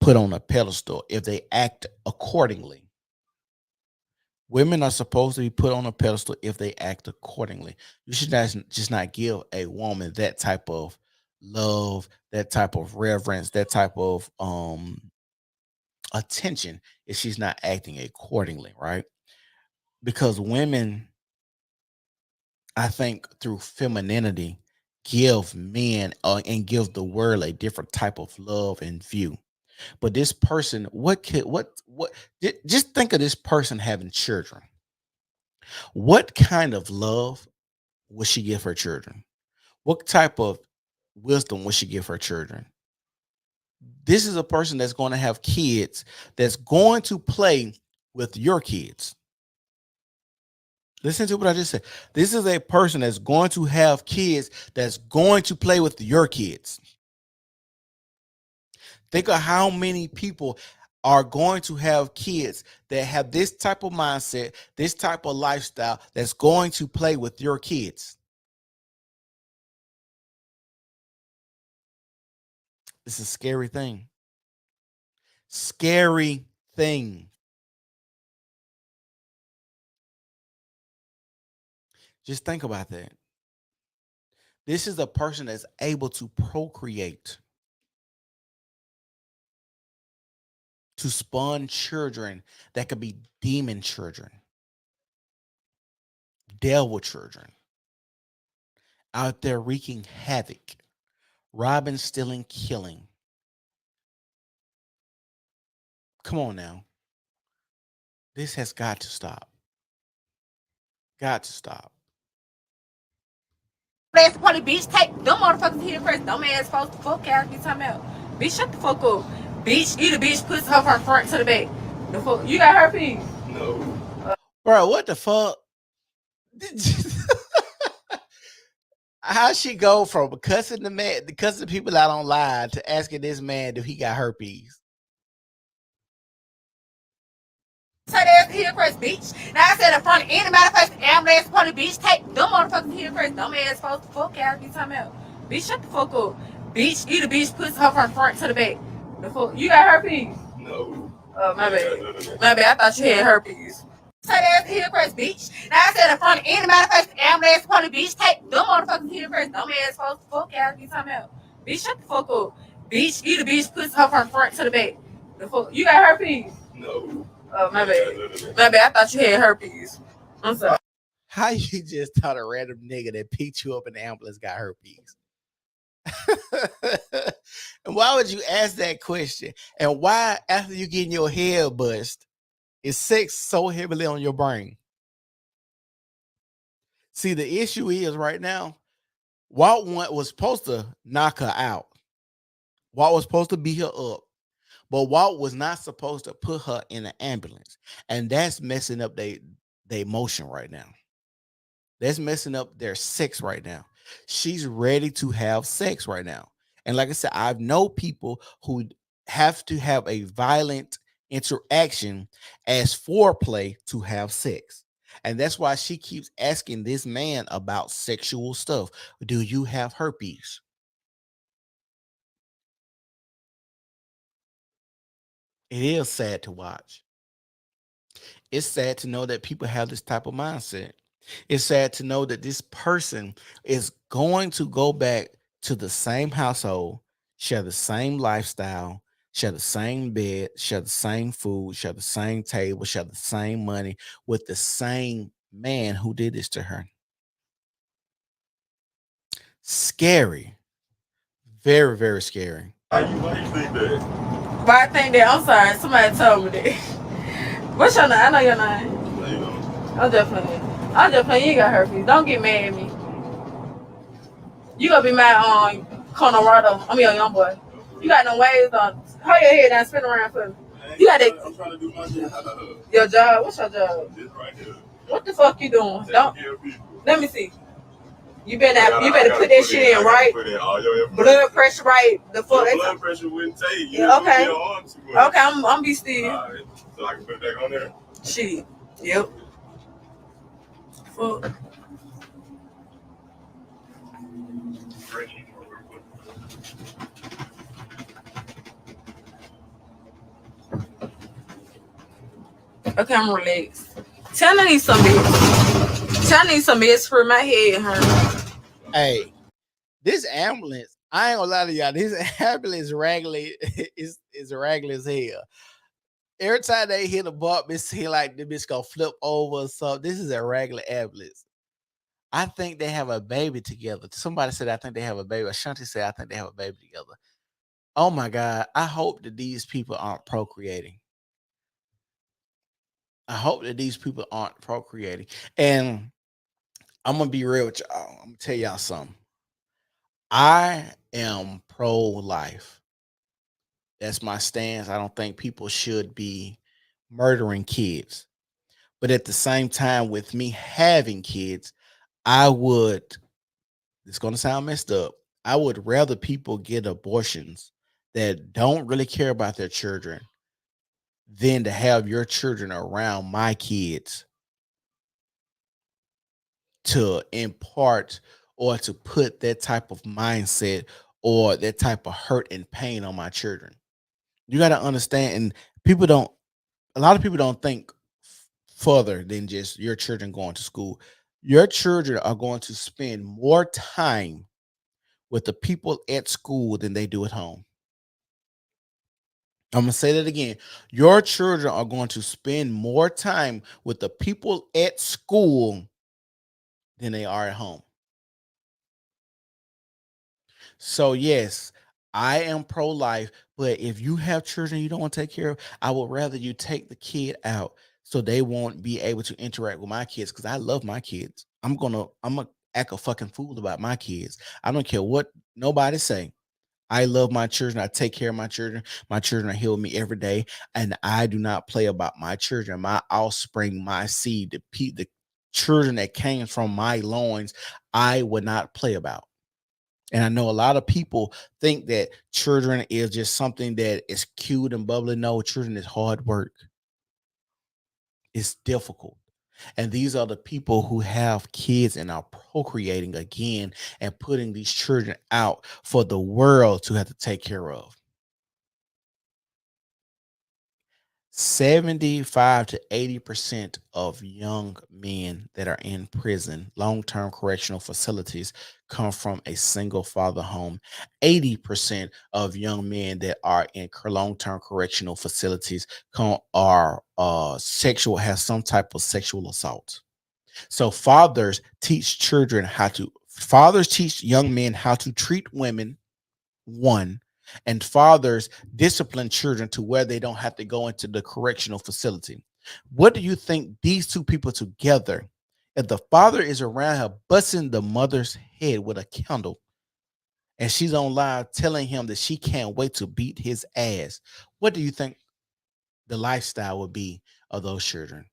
put on a pedestal if they act accordingly. Women are supposed to be put on a pedestal if they act accordingly. You should just not give a woman that type of love, that type of reverence, that type of attention if she's not acting accordingly, right? Because women, I think, through femininity, give men and give the world a different type of love and view. But this person, just think of this person having children. What kind of love would she give her children? What type of wisdom would she give her children? This is a person that's going to have kids, that's going to play with your kids. Listen to what I just said. This is a person that's going to have kids, that's going to play with your kids. Think of how many people are going to have kids that have this type of mindset, this type of lifestyle, that's going to play with your kids. It's a scary thing. Scary thing. Just think about that. This is a person that's able to procreate, to spawn children that could be demon children, devil children, out there wreaking havoc, robbing, stealing, killing. Come on now. This has got to stop. Got to stop. Ass party, bitch, take them motherfuckers here first. Dumb ass folks, the fuck out. You talking about? Bitch, shut the fuck up. Bitch, eat a bitch, pussy her from front to the back. The fuck? You got herpes? No. Bro, what the fuck? How she go from cussing people out online to asking this man if he got herpes? Say there's Hillcrest Beach. Now I said in front of any manifest ambulance upon the beach. Take them motherfuckers to Hillcrest. Dumb ass supposed to fuck out. You talking about? Bitch, shut the fuck up. Beach, either beach puts her from front to the back. The fuck? You got herpes? No. Oh, my bad. My bad. I thought you had herpes. Say there's Hillcrest Beach. Now I said in front of any manifest ambulance upon the beach. Take them motherfuckers to Hillcrest. Dumb ass supposed to fuck out. You talking about? Bitch, shut the fuck up. Beach, either beach puts her from front to the back. The fuck? You got herpes? No. Oh, my bad. My bad. I thought you had herpes. I'm sorry. How you just thought a random nigga that picked you up in the ambulance got herpes? And why would you ask that question? And why, after you getting your head bust, is sex so heavily on your brain? See, the issue is right now, Walt was supposed to knock her out. Walt was supposed to beat her up. But Walt was not supposed to put her in an ambulance. And that's messing up their emotion right now. That's messing up their sex right now. She's ready to have sex right now. And like I said, I know people who have to have a violent interaction as foreplay to have sex. And that's why she keeps asking this man about sexual stuff. Do you have herpes? It is sad to watch. It's sad to know that people have this type of mindset. It's sad to know that this person is going to go back to the same household, share the same lifestyle, share the same bed, share the same food, share the same table, share the same money with the same man who did this to her. Scary. Very, very scary. Why you think that? But I think that, I'm sorry, somebody told me that. What's your name? I know your name. You know. I'm definitely, you got herpes. Don't get mad at me. You gonna be mad on Colorado. I mean, on young boy. You got no waves on. Hold your head down, spin around for me. You got that. I'm trying to do my job. Your job? What's your job? This right here. What the fuck you doing? Don't. Taking care of people. Let me see. You better put that shit in right. Put in all your Blood pressure right. The fuck. Your blood pressure wouldn't take. You Yeah, okay. Your arm too much. Okay, I'm be still. All right. So I can put it back on there. Shit. Yep. Fuck. Okay, I'm relaxed. Tell me some meds. Tell me some meds for my head, huh? Hey, this ambulance, I ain't gonna lie to y'all. This ambulance raggedy is raggedy as hell. Every time they hit a bump, it seems like the bitch gonna flip over. So this is a regular ambulance. I think they have a baby together. Somebody said I think they have a baby. Ashanti said I think they have a baby together. Oh my God. I hope that these people aren't procreating. I hope that these people aren't procreating. And I'm gonna be real with y'all. I'm gonna tell y'all something. I am pro-life. That's my stance. I don't think people should be murdering kids. But at the same time, with me having kids, I would, it's going to sound messed up, I would rather people get abortions that don't really care about their children than to have your children around my kids to impart or to put that type of mindset or that type of hurt and pain on my children. You got to understand, and a lot of people don't think further than just your children going to school. Your children are going to spend more time with the people at school than they do at home. I'm going to say that again. Your children are going to spend more time with the people at school than they are at home. So, yes, I am pro-life, but if you have children you don't want to take care of, I would rather you take the kid out so they won't be able to interact with my kids, because I love my kids. I'm gonna act a fucking fool about my kids. I don't care what nobody say. I love my children. I take care of my children. My children are here with me every day, and I do not play about my children, my offspring, my seed, the children that came from my loins. I would not play about. And I know a lot of people think that children is just something that is cute and bubbly. No, children is hard work. It's difficult. And these are the people who have kids and are procreating again and putting these children out for the world to have to take care of. 75 to 80% of young men that are in prison, long-term correctional facilities, come from a single father home. 80% of young men that are in long-term correctional facilities are sexual, have some type of sexual assault. So fathers teach young men how to treat women, one, and fathers discipline children to where they don't have to go into the correctional facility. What do you think these two people together, if the father is around her busting the mother's head with a candle and she's on live telling him that she can't wait to beat his ass, what do you think the lifestyle would be of those children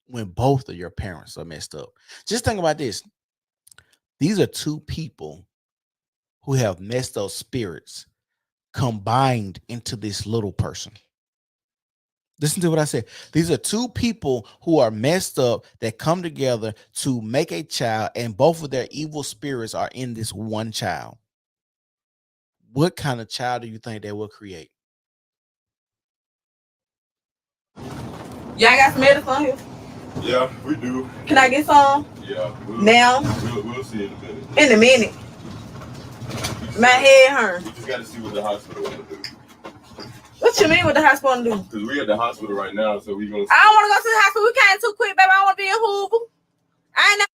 when both of your parents are messed up? Just think about this. These are two people who have messed up spirits combined into this little person. Listen to what I said. These are two people who are messed up that come together to make a child, and both of their evil spirits are in this one child. What kind of child do you think they will create? Y'all got some medicine here? Yeah, we do. Can I get some? Yeah. Now? We'll see in a minute. In a minute. My head hurt. We just got to see what the hospital want to do. What you mean what the hospital do? Because we're at the hospital right now, so we're going to... I don't want to go to the hospital. We came too quick, baby. I want to be in Hoover. I ain't know.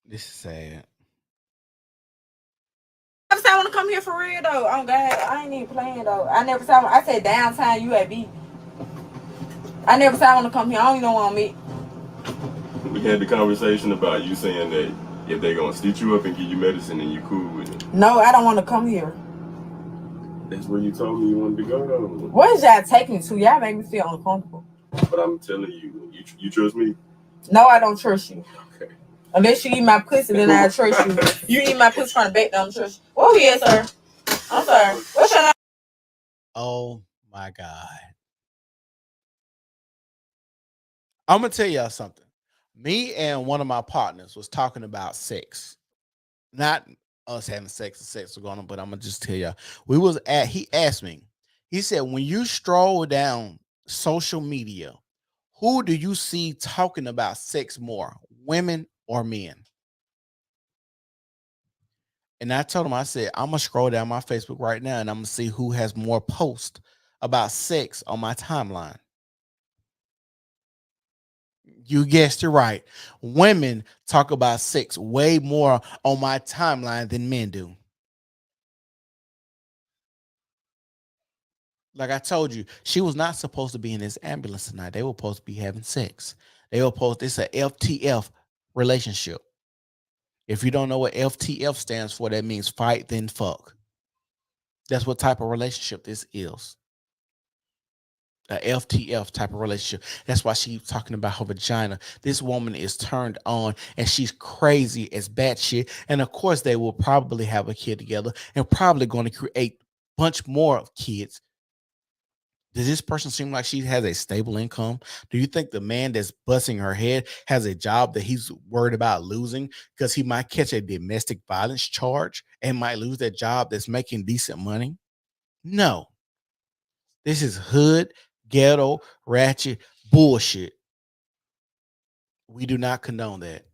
This is sad. I want to come here for real, though. Oh, God. I ain't even playing, though. I never said I said downtown UAB. I never said I want to come here. I don't even know where I'm at. We had the conversation about you saying that if they're going to stitch you up and give you medicine and you cool with it. No, I don't want to come here. That's where you told me you wanted to go, though. Where is y'all taking me to? Y'all make me feel uncomfortable. But I'm telling you, you trust me? No, I don't trust you. Okay. Unless you eat my pussy, then I trust you. You eat my pussy from the back, then I don't trust you. Oh, yes, sir. I'm sorry. What's your name? Oh my God. I'm gonna tell y'all something. Me and one of my partners was talking about sex. Not us having sex was going on, but I'm gonna just tell y'all. He asked me, he said, when you stroll down social media, who do you see talking about sex more, women or men? And I told him, I said, I'm gonna scroll down my Facebook right now and I'm gonna see who has more posts about sex on my timeline. You guessed it right. Women talk about sex way more on my timeline than men do. Like I told you, she was not supposed to be in this ambulance tonight. They were supposed to be having sex. It's a FTF relationship. If you don't know what FTF stands for, that means fight then fuck. That's what type of relationship this is. A FTF type of relationship. That's why she's talking about her vagina. This woman is turned on and she's crazy as batshit. And of course, they will probably have a kid together and probably going to create a bunch more kids. Does this person seem like she has a stable income? Do you think the man that's busting her head has a job that he's worried about losing because he might catch a domestic violence charge and might lose that job that's making decent money? No. This is hood, ghetto, ratchet bullshit. We do not condone that.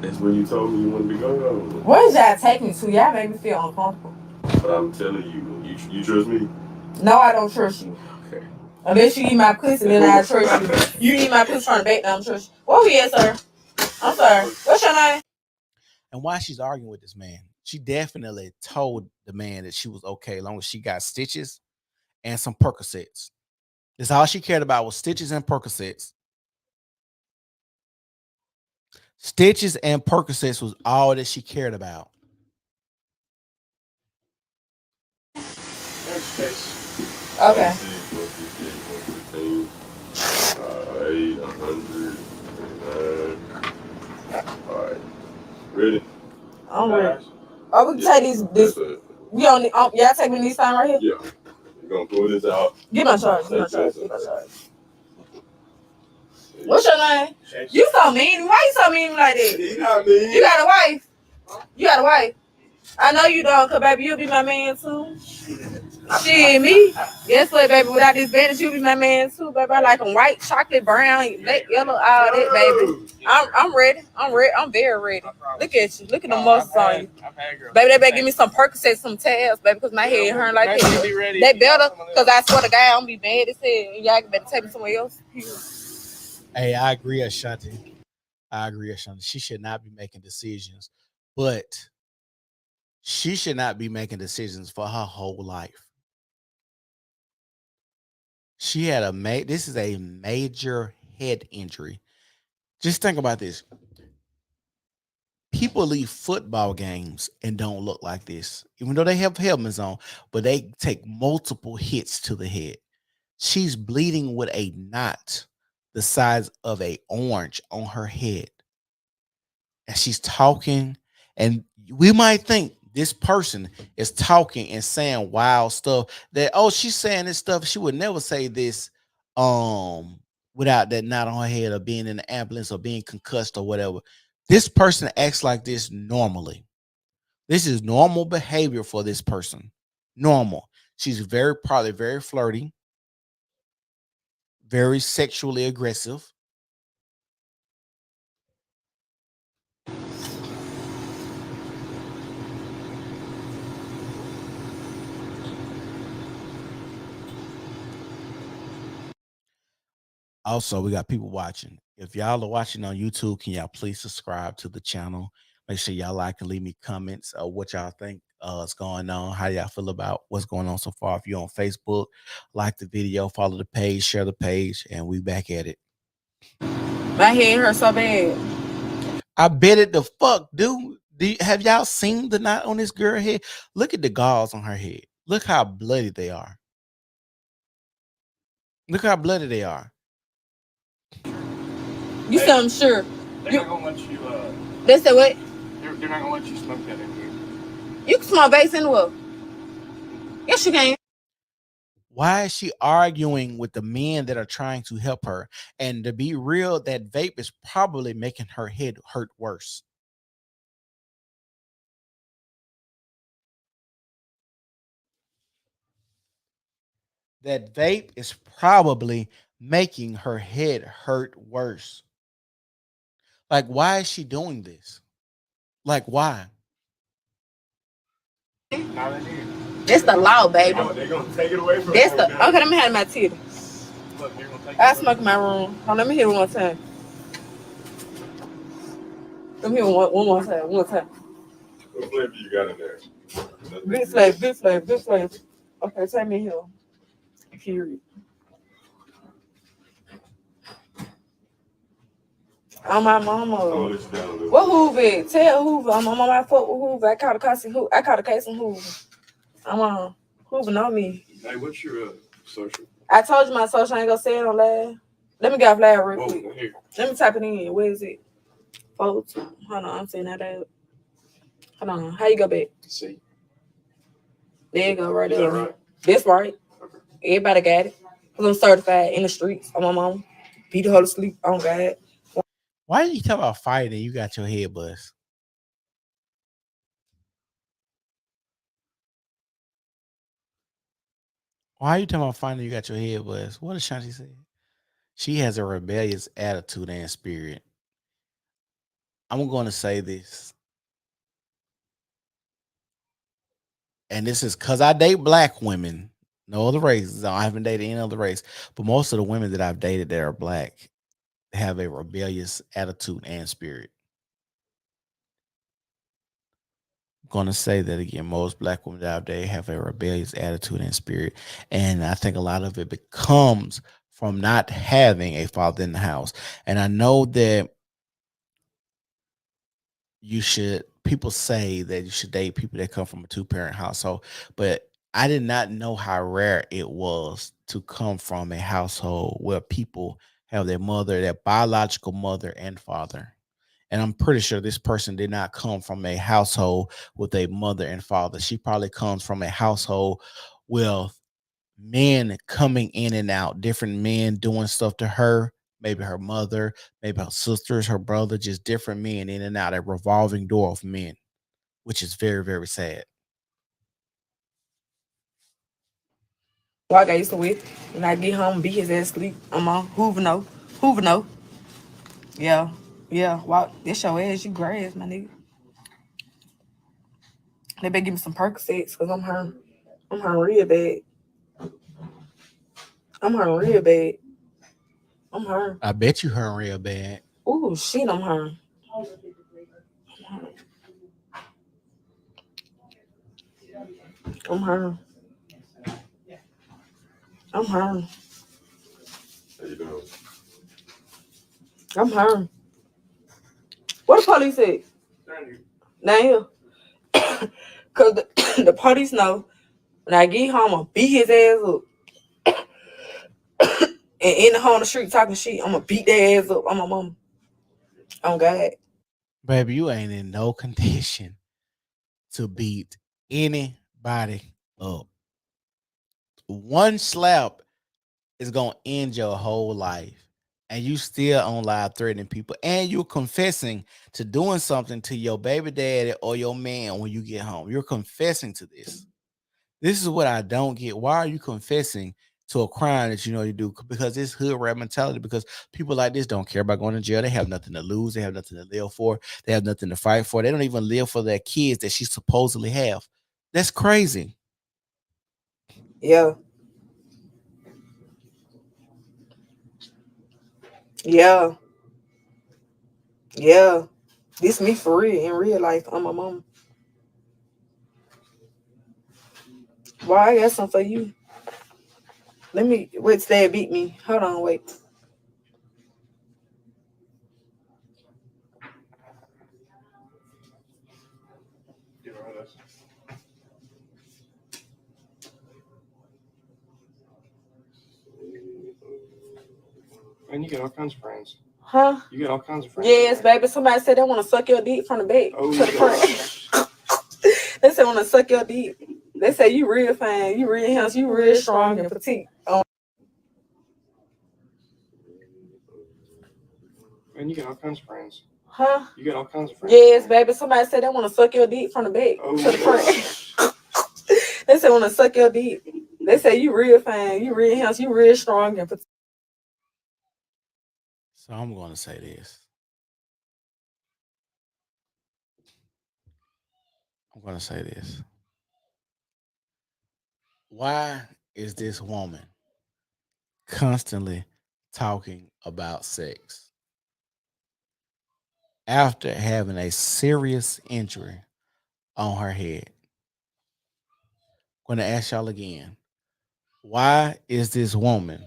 That's where you told me you wanted to go, though. Where is y'all taking me to? Y'all make me feel uncomfortable. But I'm telling you, you trust me? No, I don't trust you. Okay. Unless you eat my pussy, then I trust you. You eat my pussy from the back, then I don't trust you. Oh, yes, sir. I'm sorry. What's your name? And why she's arguing with this man, she definitely told the man that she was okay as long as she got stitches and some Percocets. That's all she cared about was stitches and Percocets. Stitches and Percocets was all that she cared about. Okay. 100. All right. Ready? I'm ready. Oh, we can take this. We on the. Y'all take me this time right here. Yeah. You're gonna pull this out. Get my charge. What's your name? You so mean. Why you so mean like that? You not mean. You got a wife? You got a wife? I know you don't, cause baby, you'll be my man too. Shit, me. Guess what, baby? Without this bandage, you'll be my man too, baby. I like them white, chocolate, brown, black, yellow, all that, baby. I'm ready. I'm very ready. Look at you. Look at the muscles on you. Baby, they better give me some Percocets, some tabs, baby, because my head hurt like that. They better, because I swear to God, I'm going to be mad as hell. And y'all better take me somewhere else. Hey, I agree, Ashanti. She should not be making decisions, but she should not be making decisions for her whole life. She had this is a major head injury. Just think about this. People leave football games and don't look like this, even though they have helmets on, but they take multiple hits to the head. She's bleeding with a knot the size of an orange on her head. And she's talking, and we might think this person is talking and saying wild stuff that, oh, she's saying this stuff. She would never say this without that knot on her head or being in the ambulance or being concussed or whatever. This person acts like this normally. This is normal behavior for this person. Normal. She's probably very flirty, very sexually aggressive. Also, we got people watching. If y'all are watching on YouTube, can y'all please subscribe to the channel? Make sure y'all like and leave me comments of what y'all think is going on. How y'all feel about what's going on so far? If you're on Facebook, like the video, follow the page, share the page, and we back at it. My head hurts so bad. I bet it the fuck, dude. Have y'all seen the knot on this girl head? Look at the gauze on her head. Look how bloody they are. Look how bloody they are. You said I'm sure. They're not gonna let you. They said what? They're not gonna let you smoke that in here. You can smoke vapes in the world. Yes, you can. Why is she arguing with the men that are trying to help her? And to be real, that vape is probably making her head hurt worse. That vape is probably making her head hurt worse. Like, why is she doing this? Like, why? Not in here. That's the law, baby. They're gonna take it away from That's her, the man. okay. Let me have my titty. Look, they're gonna take I it smoke in my room. Oh, let me hit it one more time. Let me hit it one more time. One more time. What flavor you got in there? Good flavor. Good flavor. Good flavor. Okay, take me here. Period. On my mama. Hold this down a little. What Hoover at? Tell Hoover. I'm on my foot with Hoover. I caught a case in Hoover. I'm on. Hoover know me. Hey, what's your social? I told you my social. I ain't gonna say it on live. Let me get off live real Whoa, quick. here. Let me type it in. Where is it? Folks. Hold on. I'm saying that out. Hold on. How you go back? See. There you go. Right Is there. that right? That's right. Okay. Everybody got it. Cause I'm certified in the streets. On my mom. Beat her to sleep. On God. Why are you talking about fighting and you got your head bust? Why are you talking about fighting and you got your head bust? What did Shanti say? She has a rebellious attitude and spirit. I'm going to say this. And this is because I date black women. No other races. I haven't dated any other race. But most of the women that I've dated that are black have a rebellious attitude and spirit. I'm going to say that again. Most black women that I've dated have a rebellious attitude and spirit. And I think a lot of it becomes from not having a father in the house. And I know that people say that you should date people that come from a two-parent household, but I did not know how rare it was to come from a household where people have their biological mother and father. And I'm pretty sure this person did not come from a household with a mother and father. She probably comes from a household with men coming in and out, different men doing stuff to her, maybe her mother, maybe her sisters, her brother, just different men in and out, a revolving door of men, which is very, very sad. Like I used to with. When I get home, beat his ass sleep. I'm on Hoover no. Hoover no. Yeah. Yeah. Walk. This your ass. You grass, my nigga. They better give me some Percocets because I'm hurt. I'm hurt real bad. I'm hurt real bad. I'm hurt. I bet you her real bad. Ooh, shit, I'm hurt. I'm hurt. I'm hurt. How you doing? I'm hurt. What the police said? Now here. Cause the police know when I get home, I'ma beat his ass up. And in the home on the street talking shit, I'ma beat their ass up on my mama. On God. Baby, you ain't in no condition to beat anybody up. One slap is gonna end your whole life. And you still on live threatening people, and you're confessing to doing something to your baby daddy or your man when you get home. You're confessing to this. This is what I don't get. Why are you confessing to a crime that you know you do? Because it's hood rat mentality. Because people like this don't care about going to jail. They have nothing to lose. They have nothing to live for. They have nothing to fight for. They don't even live for their kids that she supposedly have. That's crazy. Yeah. Yeah. Yeah. This me for real in real life on my mama. Why I got something for you. Let me wait till they beat me. Hold on, wait. Get rid of this. Man, you get all kinds of friends. Huh? You get all kinds of friends. Yes, baby. Somebody said they want to suck your dick from the back Oh, to the front. They said want to suck your dick. They say you real fine, you real handsome, you real strong and petite. Man, you get all kinds of friends. Huh? You get all kinds of friends. Yes, baby. Somebody said they want to suck your dick from the back Oh, to the front. They said want to suck your dick. They say you real fine, you real handsome, you real strong and petite. So I'm going to say this. I'm going to say this. Why is this woman constantly talking about sex after having a serious injury on her head? I'm going to ask y'all again. Why is this woman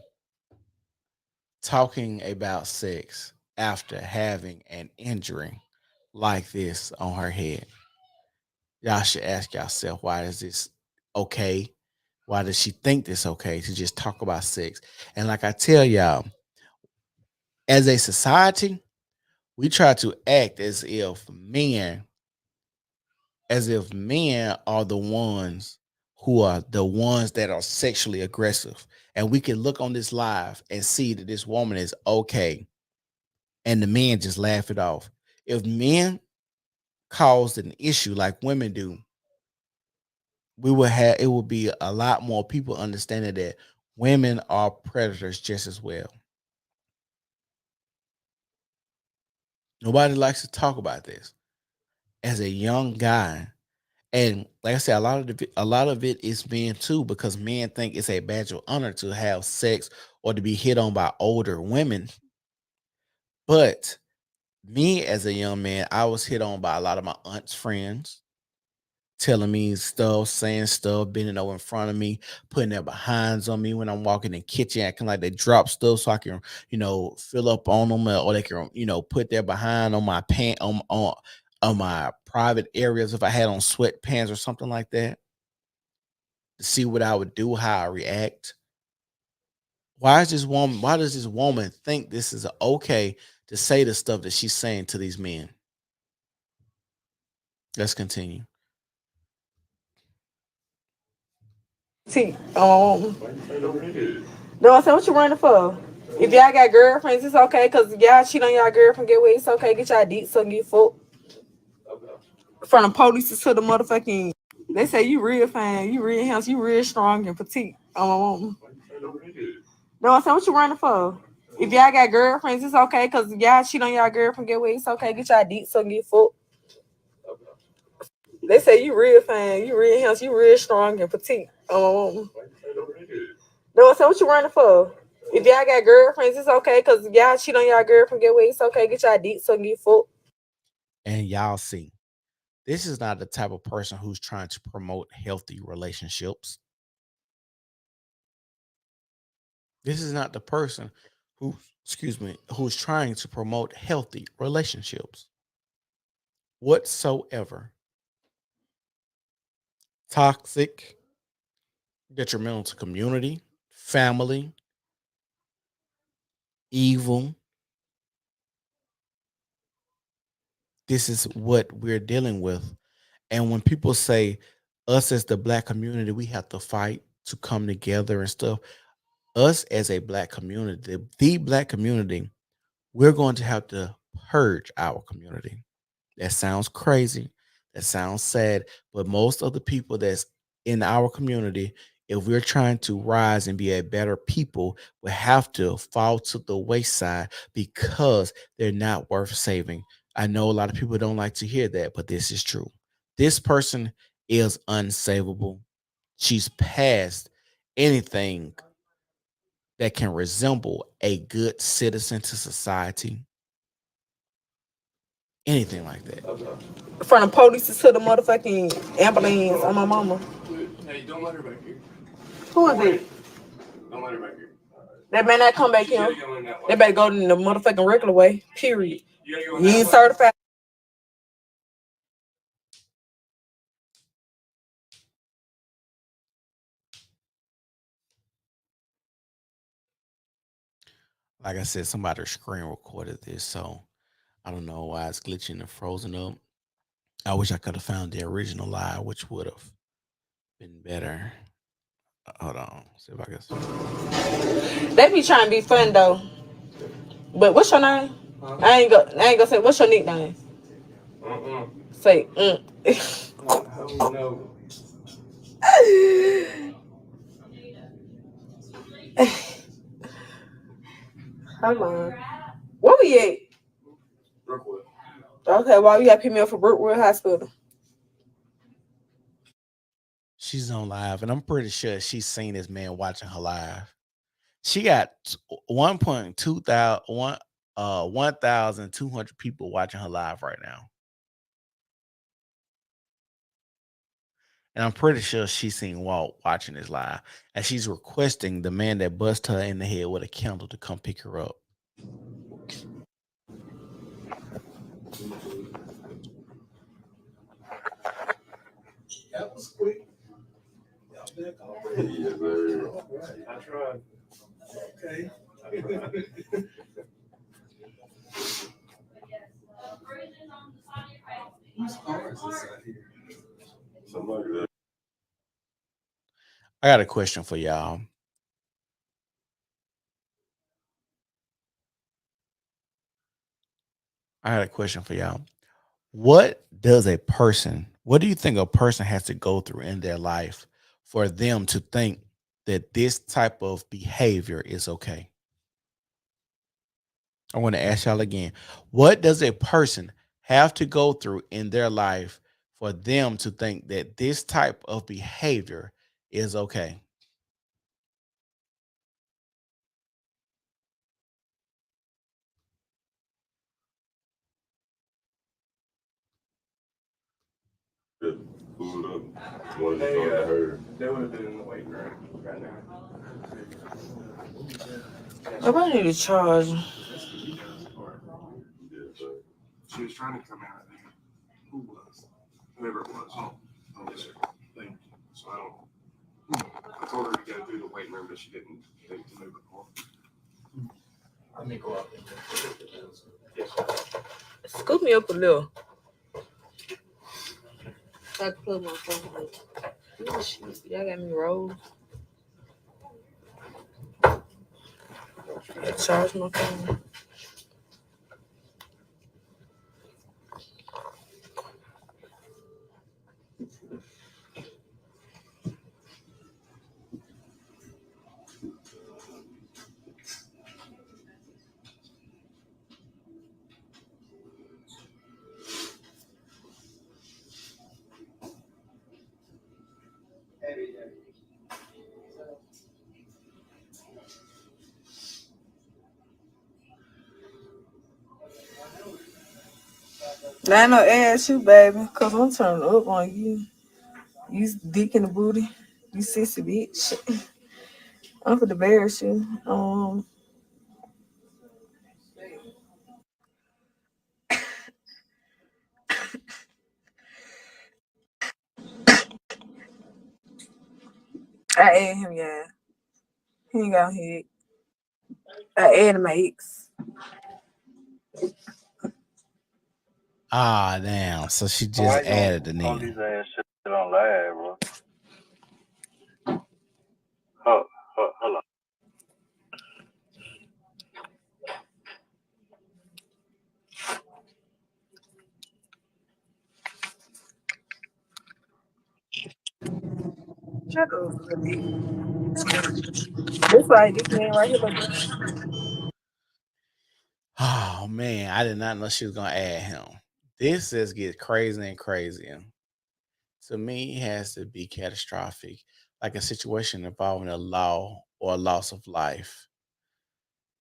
talking about sex after having an injury like this on her head? Y'all should ask yourself, why is this okay? Why does she think this okay to just talk about sex? And like I tell y'all, as a society, we try to act as if men are the ones who are the ones that are sexually aggressive. And we can look on this live and see that this woman is okay. And the men just laugh it off. If men caused an issue like women do, it would be a lot more people understanding that women are predators just as well. Nobody likes to talk about this. As a young guy, and like I said, a lot of it is men too, because men think it's a badge of honor to have sex or to be hit on by older women. But me as a young man, I was hit on by a lot of my aunt's friends, telling me stuff, saying stuff, bending over in front of me, putting their behinds on me when I'm walking in the kitchen, acting like they drop stuff so I can, fill up on them, or they can, put their behind on my pant on of my private areas if I had on sweatpants or something like that to see what I would do, how I react. Why does this woman think this is okay to say the stuff that she's saying to these men? Let's continue. See, Why you say no red? no, I said, what you running for? If y'all got girlfriends, it's okay. Because y'all cheat on y'all girlfriend, get away, it's okay. Get y'all deep so get fucked. From the police to the motherfucking, they say you real fine, you real handsome, you real strong and petite. Why you say no red? No, I said, what you running for? If y'all got girlfriends, it's okay. Because y'all cheat on y'all girlfriend, get away, it's okay. Get y'all deep so get fucked. They say you real fine, you real handsome, you real strong and petite. Why you say no red? No, I said, what you running for? If y'all got girlfriends, it's okay. Because y'all cheat on y'all girlfriend, get away, it's okay. Get y'all deep so get fucked. And y'all see, this is not the type of person who's trying to promote healthy relationships. This is not the person who, who's trying to promote healthy relationships whatsoever. Toxic, detrimental to community, family, evil. This is what we're dealing with. And when people say us as the black community, we have to fight to come together and stuff. Us as a black community, the black community, we're going to have to purge our community. That sounds crazy. That sounds sad. But most of the people that's in our community, if we're trying to rise and be a better people, we have to fall to the wayside because they're not worth saving. I know a lot of people don't like to hear that, but this is true. This person is unsavable. She's past anything that can resemble a good citizen to society. Anything like that. From the police to the motherfucking ambulance on my mama. Hey, don't let her back here. Who is it? Don't let her back here. That man not come back You here. gotta go in that way. They better go in the motherfucking regular way. Period. You gotta go in You that ain't way. certified. Like I said, somebody screen recorded this, so I don't know why it's glitching and frozen up. I wish I could have found the original live, which would have been better. Hold on, see if I can see. They be trying to be fun though. But what's your name? Huh? I ain't gonna say what's your nickname. Say How do you know? Hold on. Where we at? Brookwood. Okay, well you got pick me up for Brookwood Hospital. She's on live, and I'm pretty sure she's seen this man watching her live. She got 1,200 people watching her live right now. And I'm pretty sure she's seen Walt watching this live. And she's requesting the man that bust her in the head with a candle to come pick her up. That was quick. Yes, sir. I tried. Okay. Whose car is this out here? Something like that. I got a question for y'all. What do you think a person has to go through in their life for them to think that this type of behavior is okay? I want to ask y'all again. What does a person have to go through in their life for them to think that this type of behavior is okay? Just pulled up. Wanted to They, talk to her. they would have been in the waiting room right now. I need to charge. Yes, sir. She was trying to come out. Who was? Whoever it was. Oh, okay. Thank you. So I told her to go through the weight room, but she didn't think to move it on. Let me go up and look at those. Yes. Scoop me up a little. So I can plug my phone. Ooh, shit. Y'all got me rolled. I charge my phone. I ain't no ass you, baby, cause I'm turning up on you. You dick in the booty. You sissy bitch. I'm for the embarrass you. I add him, yeah. He ain't got hit. I add my ex. Ah, damn. So she just added the All these nigga. ass shit on live, bro. Hold on. Shut up, This like this man right here, but Oh man, I did not know she was gonna add him. This just gets crazier and crazier. To me, it has to be catastrophic, like a situation involving a law or a loss of life.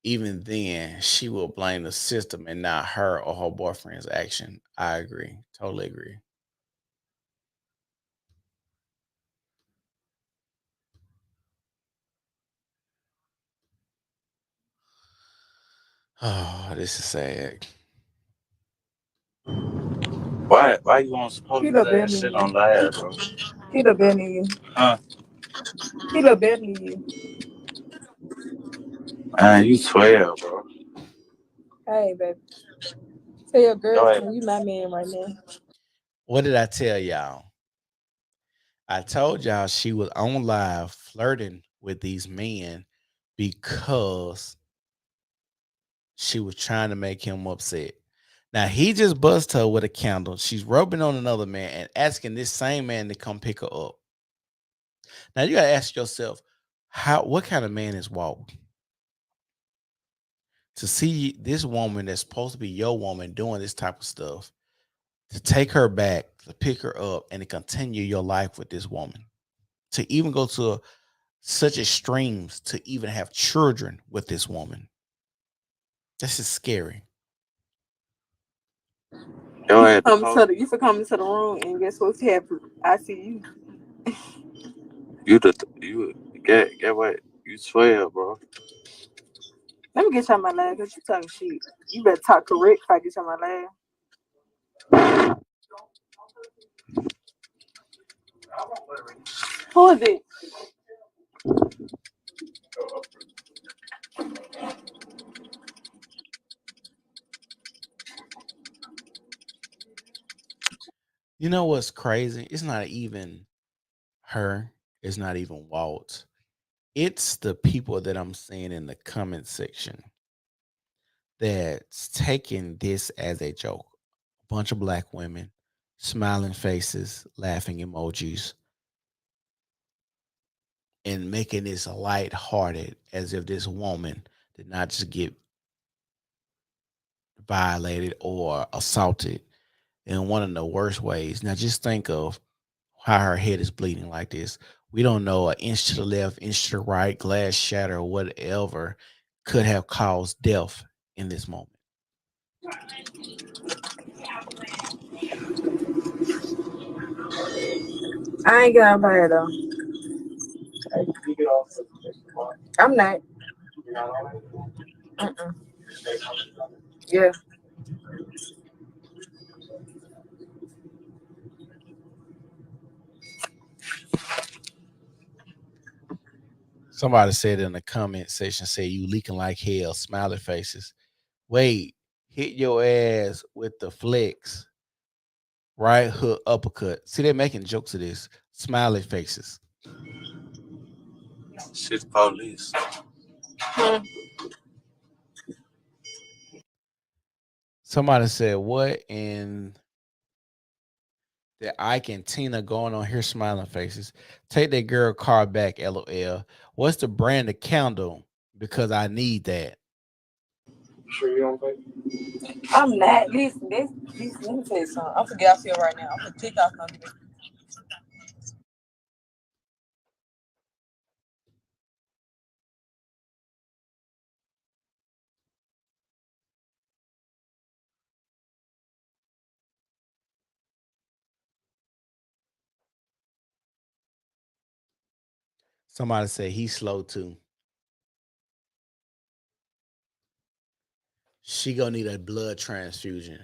Even then, she will blame the system and not her or her boyfriend's action. I agree. Totally agree. Oh, this is sad. Why you want to post he this look better ass than shit you. on live, bro? He look better than you. Huh? He look better than you. Man, you 12, bro. Hey, baby. Tell your Go ahead. girlfriend you my man right now. What did I tell y'all? I told y'all she was on live flirting with these men because she was trying to make him upset. Now he just buzzed her with a candle. She's rubbing on another man and asking this same man to come pick her up. Now you gotta ask yourself, what kind of man is Walt? To see this woman that's supposed to be your woman doing this type of stuff, to take her back, to pick her up, and to continue your life with this woman, to even go to such extremes to even have children with this woman. This is scary. Go ahead. You for come into the room and guess what's happening? I see you. You get what? You 12, bro. Let me get you on my live because you talking shit. You better talk correct if I get you on my live. Who is it? You know what's crazy? It's not even her. It's not even Walt. It's the people that I'm seeing in the comment section that's taking this as a joke. A bunch of black women, smiling faces, laughing emojis, and making this lighthearted as if this woman did not just get violated or assaulted in one of the worst ways. Now just think of how her head is bleeding like this. We don't know, an inch to the left, inch to the right, glass shatter, or whatever could have caused death in this moment. I ain't got nobody though. You get off the spot. I'm not. You're not on it. Uh-uh. Stay coming. Yeah. Somebody said in the comment section, say you leaking like hell, smiley faces. Wait, hit your ass with the flex, right hook uppercut. See, they're making jokes of this. Smiley faces. Shit's police. Hmm. Somebody said, what in that Ike and Tina going on here smiling faces? Take that girl car back, LOL. What's the brand of candle? Because I need that. Sure you don't think? I'm not. Listen, let me tell you something. I'm forget I feel right now. I'm gonna take off on this. Somebody said he's slow too. She gonna need a blood transfusion.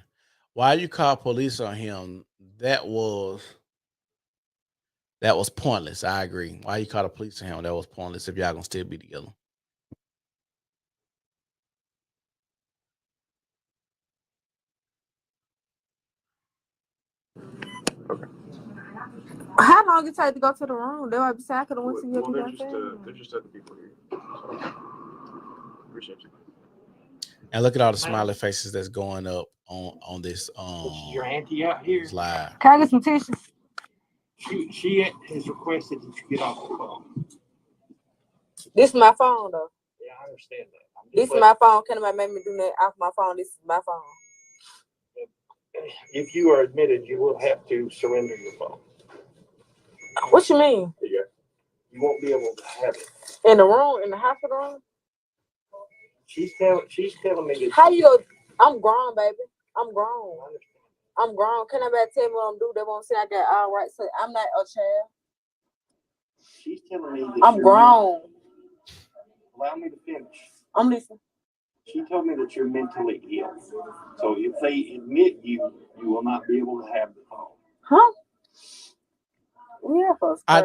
Why you call police on him? That was pointless. I agree. Why you call the police on him? That was pointless if y'all gonna still be together. How long it take to go to the room? They might be saying I could have went to your Well, they're just people. other people here. So, appreciate you. And look at all the smiley faces that's going up on this This is your auntie out here. this live. Can I get some tissues? She has requested that you get off the phone. This is my phone though. Yeah, I understand that. I'm just This is letting- my phone. Can nobody make me do that off my phone? This is my phone. If you are admitted, you will have to surrender your phone. What you mean? You won't be able to have it. In the room? In the hospital room? She's telling me that. How you? I'm grown, baby. I'm I grown. understand. I'm grown. Can nobody tell me what I'm doing? They won't say I got all right. So I'm not a child. She's telling me that I'm you're grown. Allow me to finish. I'm listening. She told me that you're mentally ill. So if they admit you, you will not be able to have the phone. Huh? Yeah, folks. I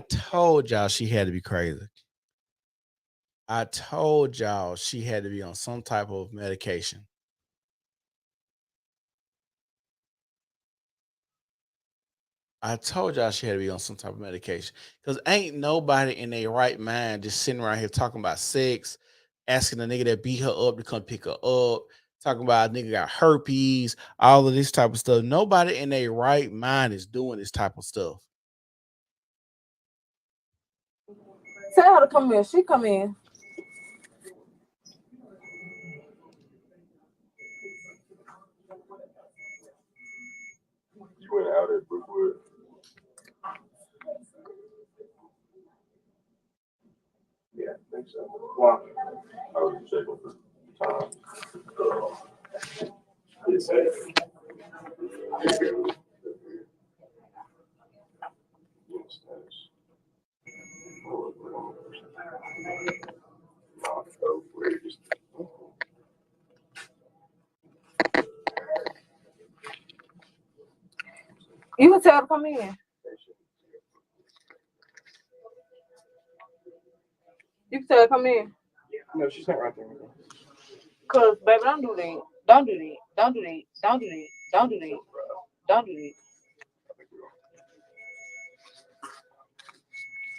told y'all she had to be crazy. I told y'all she had to be on some type of medication. I told y'all she had to be on some type of medication. Because ain't nobody in their right mind just sitting around here talking about sex, asking a nigga that beat her up to come pick her up, talking about a nigga got herpes, all of this type of stuff. Nobody in their right mind is doing this type of stuff. Tell her to come in. She come in. You went out at Brookwood. Yeah, I think so. Why? I was checking for time. It's safe. You can tell her to come in. You can tell her to come in. No, she's not right there. Cause baby, don't do that. Don't do that. Don't do that. Don't do that. Don't do that. Don't do that.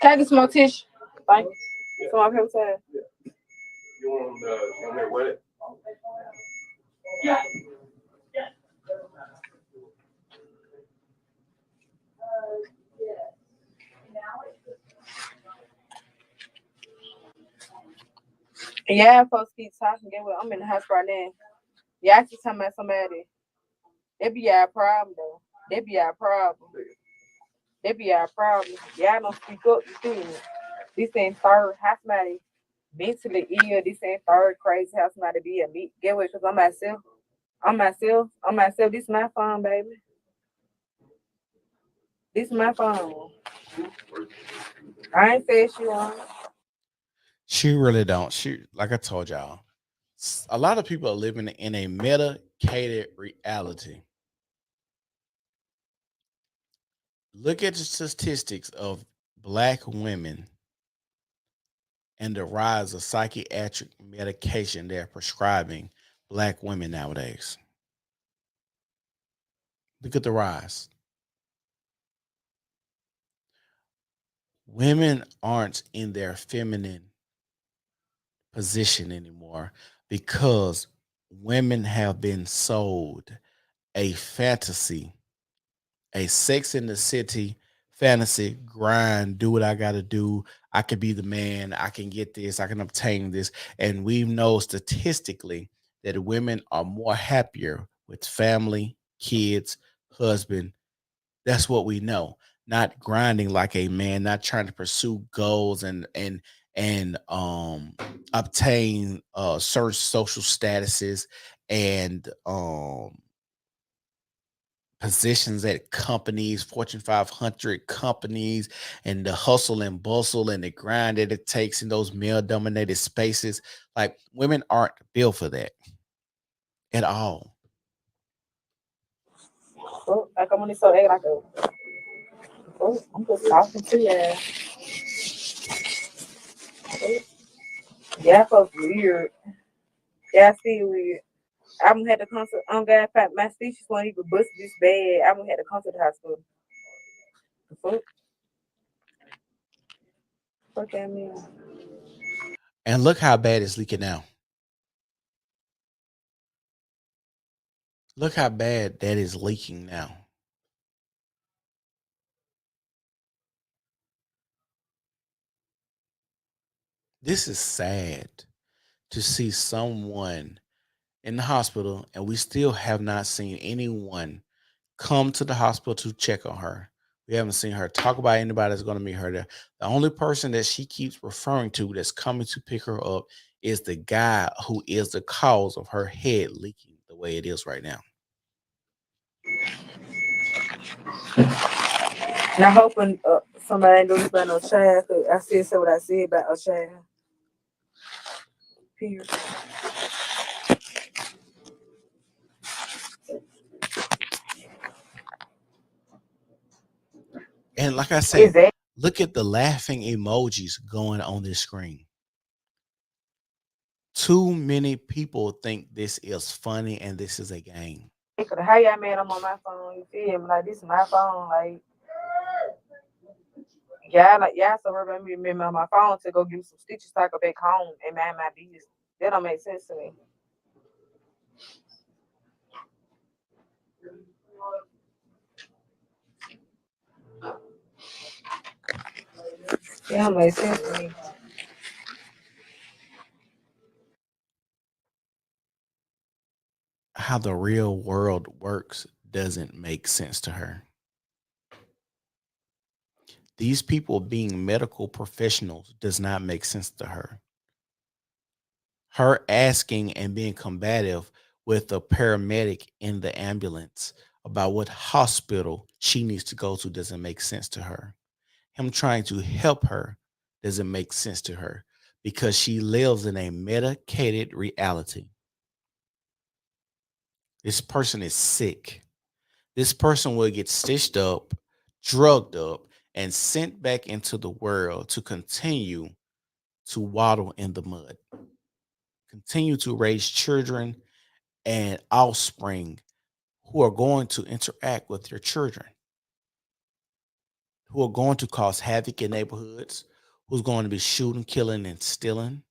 Can I get some more tissue? Thank you. Some more paper towel. You want that wet? Yeah, I'm supposed to keep talking. Get what? I'm in the house right now. Y'all keep talking about somebody. That be our problem though. That be our problem. That be our problem. Y'all don't speak up. You feel me? This ain't third. How somebody mentally ill? This ain't third crazy. How somebody be a me? Get what? Cause I'm myself. I'm myself. I'm myself. This is my phone, baby. This is my phone. I ain't said she on. She really don't. She, like I told y'all, a lot of people are living in a medicated reality. Look at the statistics of black women and the rise of psychiatric medication they're prescribing black women nowadays. Look at the rise. Women aren't in their feminine position anymore because women have been sold a fantasy, a Sex in the City fantasy grind, do what I got to do. I can be the man. I can get this. I can obtain this. And we know statistically that women are more happier with family, kids, husband. That's what we know. Not grinding like a man, not trying to pursue goals and obtain certain social statuses and positions at companies, Fortune 500 companies, and the hustle and bustle and the grind that it takes in those male dominated spaces. Like women aren't built for that at all. Oh, like I'm only so act like a. Oh, I'm just talking to you. Oh, yeah, folks weird. Yeah, I see weird. I am had to come to God, my stitches weren't even busted this bad. I am had to come to the hospital. The fuck at me. And look how bad it's leaking now. Look how bad that is leaking now. This is sad to see someone in the hospital, and we still have not seen anyone come to the hospital to check on her. We haven't seen her talk about anybody that's going to meet her there. The only person that she keeps referring to that's coming to pick her up is the guy who is the cause of her head leaking the way it is right now. And I hoping somebody ain't doing this about no child. I still say what I said about a child. Period. And like I Is said, that look at the laughing emojis going on this screen. Too many people think this is funny and this is a game. how y'all mad I'm on my phone? You feel me? Like this is my phone. Like y'all so worried about me remember on my phone to go give me some stitches so I go back home and mind my business. That don't make sense to me. That don't make sense to me. How the real world works doesn't make sense to her. These people being medical professionals does not make sense to her. Her asking and being combative with the paramedic in the ambulance about what hospital she needs to go to doesn't make sense to her. Him trying to help her doesn't make sense to her because she lives in a medicated reality. This person is sick. This person will get stitched up, drugged up, and sent back into the world to continue to waddle in the mud, continue to raise children and offspring who are going to interact with your children, who are going to cause havoc in neighborhoods, who's going to be shooting, killing, and stealing,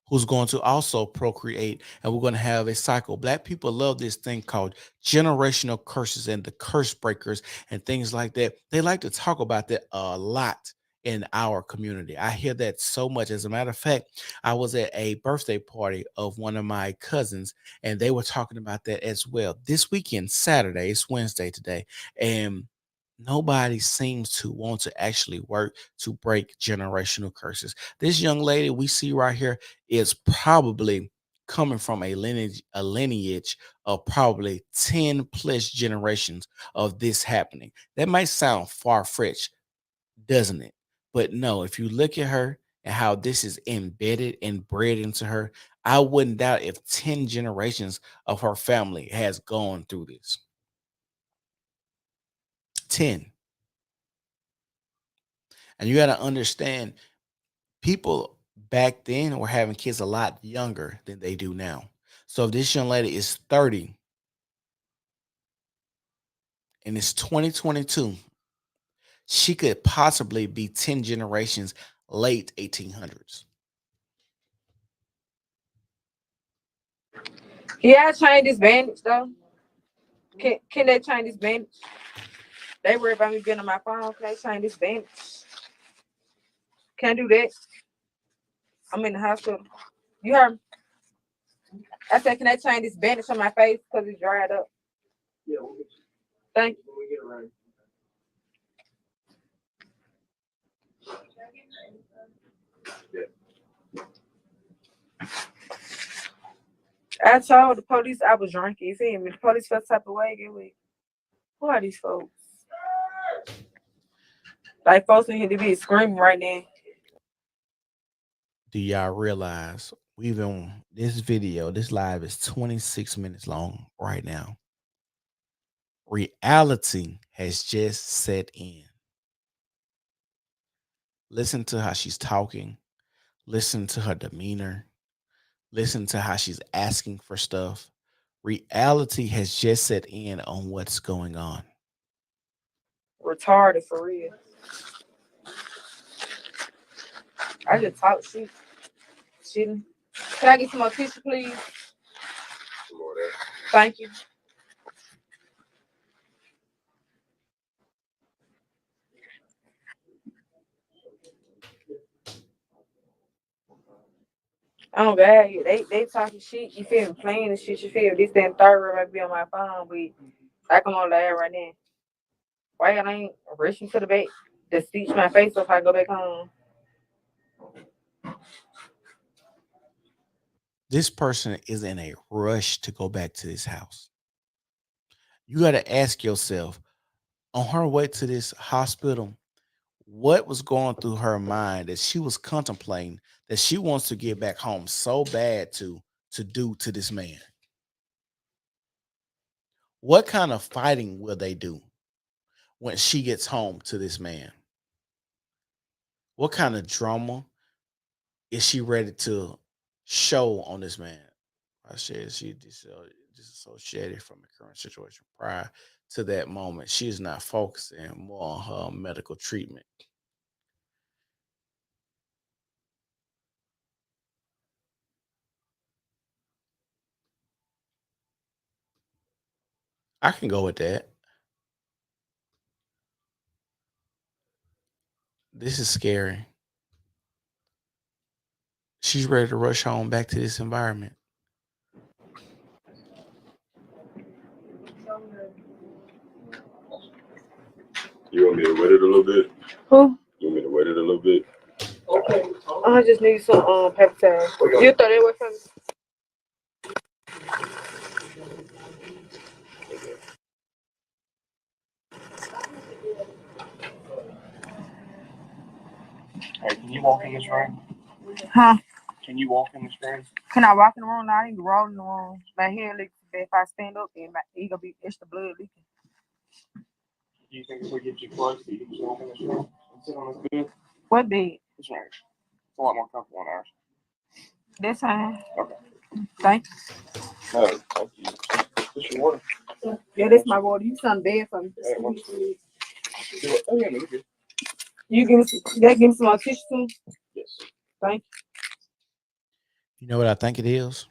who's going to also procreate, and we're going to have a cycle. Black people love this thing called generational curses and the curse breakers and things like that. They like to talk about that a lot in our community. I hear that so much. As a matter of fact, I was at a birthday party of one of my cousins, and they were talking about that as well. This weekend, Saturday, it's Wednesday today, and nobody seems to want to actually work to break generational curses. This young lady we see right here is probably coming from a lineage of probably 10 plus generations of this happening. That might sound far-fetched, doesn't it? But no, if you look at her and how this is embedded and bred into her, I wouldn't doubt if 10 generations of her family has gone through this. 10. And you got to understand, People back then were having kids a lot younger than they do now. So if this young lady is 30 and it's 2022, she could possibly be 10 generations late 1800s. Yeah, change this bandage though. Can they change this bandage? They worry about me being on my phone. Can they change this bandage? Can't do that. I'm in the hospital. You heard me? I said, can they change this bandage on my face because it's dried up? Yeah, we'll get you. Thank you. When we get it right. I told the police I was drinking. You feel me? The police felt type of way. Get with. Who are these folks? Like folks in here to be screaming right now. Do y'all realize we've been this video, this live is 26 minutes long right now. Reality has just set in. Listen to how she's talking. Listen to her demeanor. Listen to how she's asking for stuff. Reality has just set in on what's going on. Retarded for real. I just talk shit. Shitting. Can I get some more tissue, please? Some more of that. Thank you. Oh God, they talking shit. You feel me? Playing and shit. You feel this damn third might be on my phone, but I come on live right now. Why y'all ain't rushing to the back to stitch my face if I go back home? This person is in a rush to go back to this house. You got to ask yourself, on her way to this hospital, what was going through her mind that she was contemplating that she wants to get back home so bad to do to this man? What kind of fighting will they do when she gets home to this man? What kind of drama is she ready to show on this man? I said she disassociated from the current situation prior to that moment. She is not focusing more on her medical treatment. I can go with that. This is scary. She's ready to rush home back to this environment. You want me to wet it a little bit? Who? You want me to wet it a little bit? Okay. I just need some paper towel. You throw that away from me. Hey, can you walk in this room? Huh? Can you walk in this room? Can I walk in the room? No, I need to roll in the room. My hair leaks. If I stand up, then it's gonna be extra blood leaking. Do you think if we get you close, that you can just walk in this room and sit on this bed? What bed? This right. It's a lot more comfortable than ours. This time. Okay. Thank No, thank you. Just your water. you. Yeah, this my water. You sound bad for me. Hey, what's the- Oh, yeah, no, you're good. You give me some. That give me some more tissue too. Yes. Thank You know what I think it is?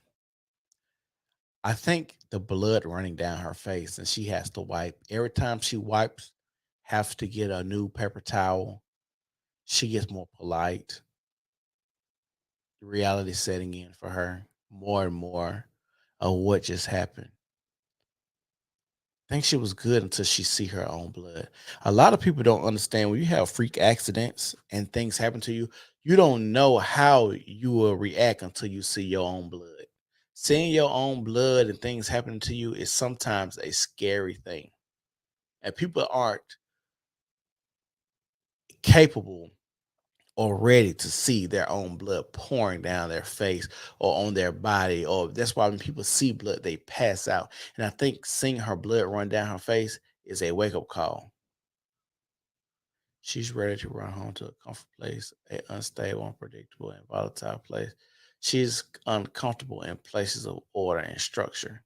I think the blood running down her face and she has to wipe. Every time she wipes, have to get a new paper towel. She gets more polite. The reality setting in for her more and more of what just happened. I think she was good until she see her own blood. A lot of people don't understand when you have freak accidents and things happen to you, you don't know how you will react until you see your own blood. Seeing your own blood and things happening to you is sometimes a scary thing. And people aren't capable or ready to see their own blood pouring down their face or on their body. Or that's why when people see blood, they pass out. And I think seeing her blood run down her face is a wake-up call. She's ready to run home to a comfort place, a unstable, unpredictable, and volatile place. She's uncomfortable in places of order and structure.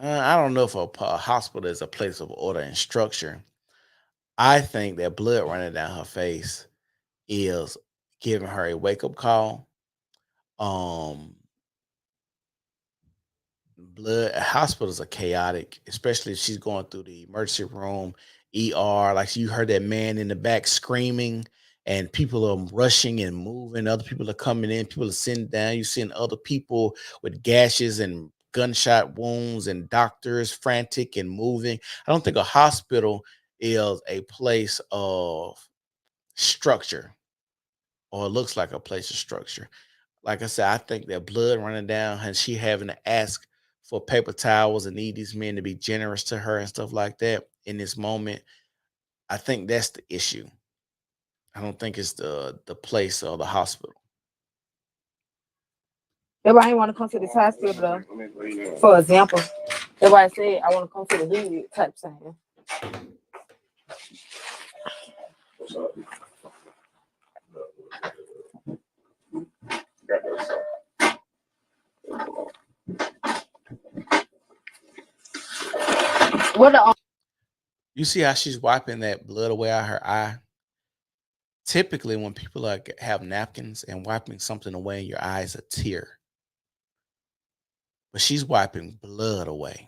I don't know if a hospital is a place of order and structure. I think that blood running down her face is giving her a wake up call. Um, Hospitals are chaotic, especially if she's going through the emergency room, ER. Like you heard that man in the back screaming, and people are rushing and moving. Other people are coming in. People are sitting down. You're seeing other people with gashes and gunshot wounds, and doctors frantic and moving. I don't think a hospital is a place of structure, or it looks like a place of structure. Like I said, I think that blood running down and she having to ask for paper towels and need these men to be generous to her and stuff like that in this moment. I think that's the issue. I don't think it's the place or the hospital. Everybody want to come to this hospital though. For example, everybody said I want to come to the hood type thing. What's up? Got those. What the You see how she's wiping that blood away out her eye? Typically, when people have napkins and wiping something away in your eye is a tear. But she's wiping blood away.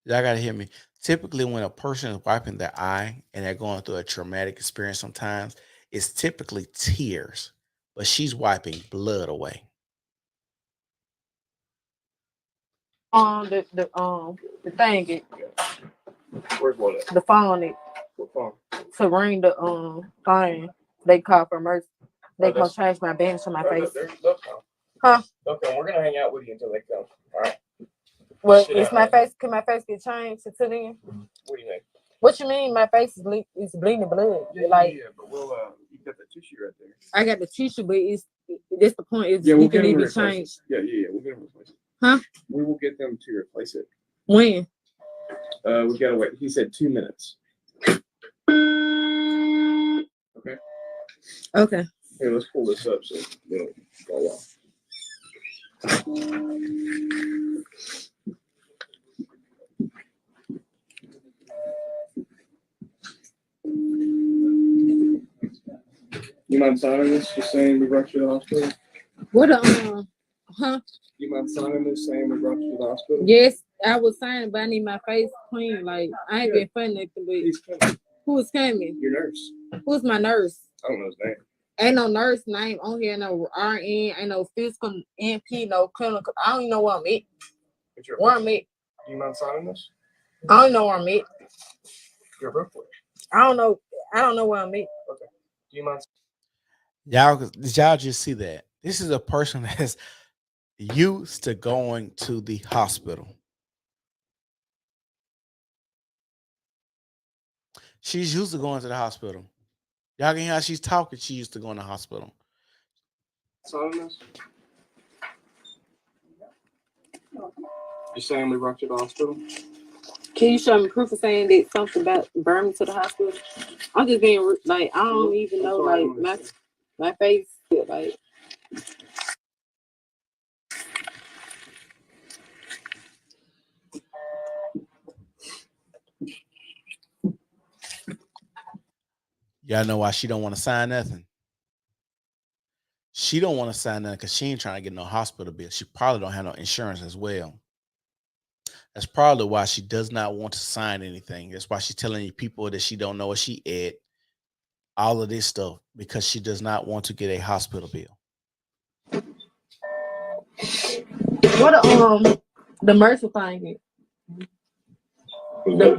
Y'all gotta hear me. Typically, when a person is wiping their eye and they're going through a traumatic experience, sometimes it's typically tears, but she's wiping blood away. the thing it, Where's one at? the phone it What phone? to ring the thing they call for mercy. They Oh, come that's- change my bandage to my face. They'll come. Huh? Okay, we're gonna hang out with you until they come. All right. Well, Shit, is my face? Can my face get changed to then? What do you think? What you mean? My face is bleeding blood. Like but we'll you got that tissue right there. I got the tissue, but that's the point. It's We'll it can get them even to be replace changed. it. Yeah, we'll get them to replace it. Huh? We will get them to replace it. When? We gotta wait. He said 2 minutes. Okay. Okay. Here, let's pull this up so we don't fall off. You mind signing this? Just saying we brought you to the hospital. What huh? You mind signing this saying we brought you to the hospital? Yes, I was signing, but I need my face clean. Like I ain't been funny nothing, but He's coming. who is coming? Your nurse. Who's my nurse? I don't know his name. Ain't no nurse name on here, no RN, ain't no physical NP, no clinical. I don't even know where I'm at. What's your Where I'm at. You mind signing this? I don't know where I'm at. Your birth place. I don't know where I'm at. Do you mind? Did y'all just see that? This is a person that's used to going to the hospital. She's used to going to the hospital. Y'all can hear how she's talking. She used to go in the hospital. Signing this? You saying we brought you to the hospital? Can you show me proof of saying that something about burning to the hospital? I'm just being like I don't even know like my face like. Y'all know why she don't want to sign nothing? She don't want to sign nothing because she ain't trying to get no hospital bill. She probably don't have no insurance as well. That's probably why she does not want to sign anything. That's why she's telling you people that she don't know what she ate. All of this stuff because she does not want to get a hospital bill. What the mercy thing is?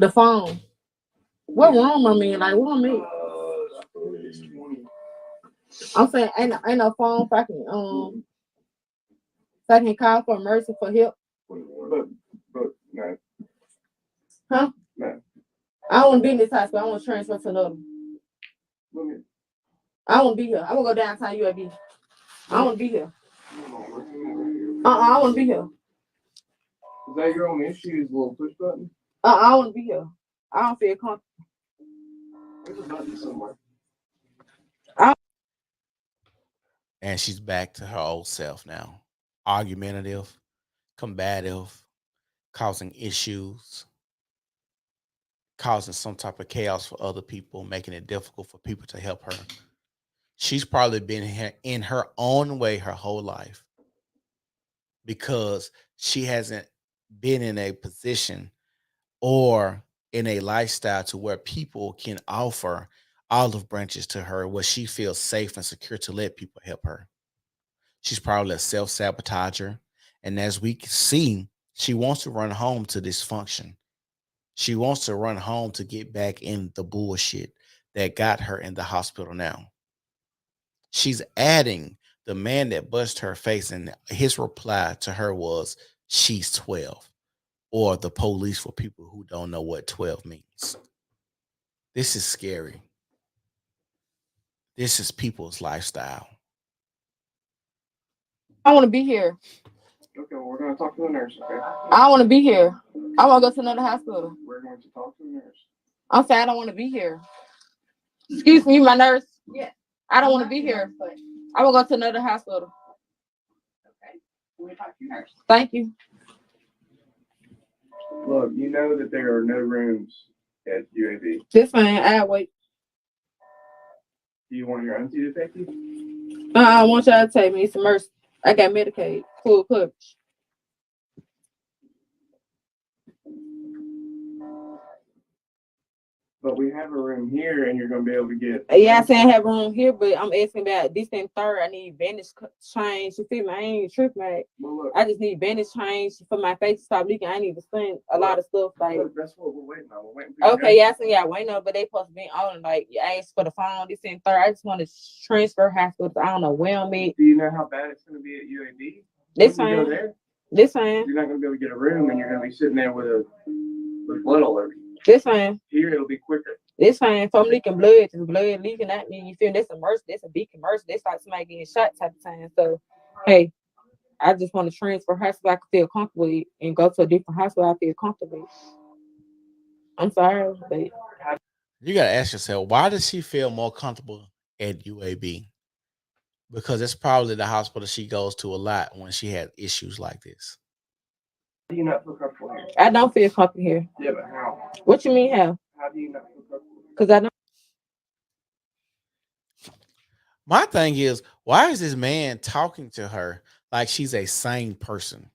The phone. What room I'm in? Like what I'm in? I'm saying ain't no phone if I can call for mercy for help. But no. Huh? No. I don't want to be in this hospital. I want to transfer to another. I won't be here. I'm gonna go downtown UAB. I don't want to be here. I want to be here. Is that your own issue? Is the little push button? I want to be here. I don't feel comfortable. There's a button somewhere. And she's back to her old self now. Argumentative, combative, causing issues, causing some type of chaos for other people, making it difficult for people to help her. She's probably been here in her own way her whole life because she hasn't been in a position or in a lifestyle to where people can offer olive branches to her where she feels safe and secure to let people help her. She's probably a self-sabotager. And as we can see, she wants to run home to dysfunction. She wants to run home to get back in the bullshit that got her in the hospital now. She's adding the man that bust her face, and his reply to her was, she's 12, or the police for people who don't know what 12 means. This is scary. This is people's lifestyle. I want to be here. Okay, well, we're going to talk to the nurse, okay? I want to be here. I want to go to another hospital. We're going to talk to the nurse. I'm saying I don't want to be here. Excuse me, my nurse. Yeah. I don't want to be here. I will go to another hospital. Okay. We'll talk to your nurse. Thank you. Look, you know that there are no rooms at UAB. This fine. I'll wait. Do you want your auntie to take you? I want y'all to take me. It's a mercy. I got Medicaid. Full coverage. But we have a room here, and you're going to be able to get. Yeah, I say I have room here, but I'm asking about this and third. I need bandage change. You feel me? I ain't tripping, man. Well, look, I just need bandage change for my face to stop leaking. I need to spend a lot of stuff. Like, look, that's what we're waiting on. We're waiting for you okay, guys. yeah, I say yeah, wait no, but they supposed to be on. Like, you asked for the phone, this and third. I just want to transfer hospitals. I don't know where I'm at. Do you know how bad it's going to be at UAB? This When you go fine. there, This fine. you're not going to be able to get a room, and you're going to be sitting there with blood all over you. This fine. Here, it'll be quicker. This fine. If I'm leaking blood, there's blood leaking at me. You feel me? That's a mercy. That's a big mercy. That's like somebody getting shot type of time. So, hey, I just want to transfer hospital I can feel comfortable with and go to a different hospital I feel comfortable with. I'm sorry, but You got to ask yourself, why does she feel more comfortable at UAB? Because it's probably the hospital she goes to a lot when she has issues like this. How do you not feel comfortable here? I don't feel comfortable here. Yeah, but how? What you mean how? How do you not feel comfortable? Because I don't. My thing is, why is this man talking to her like she's a sane person?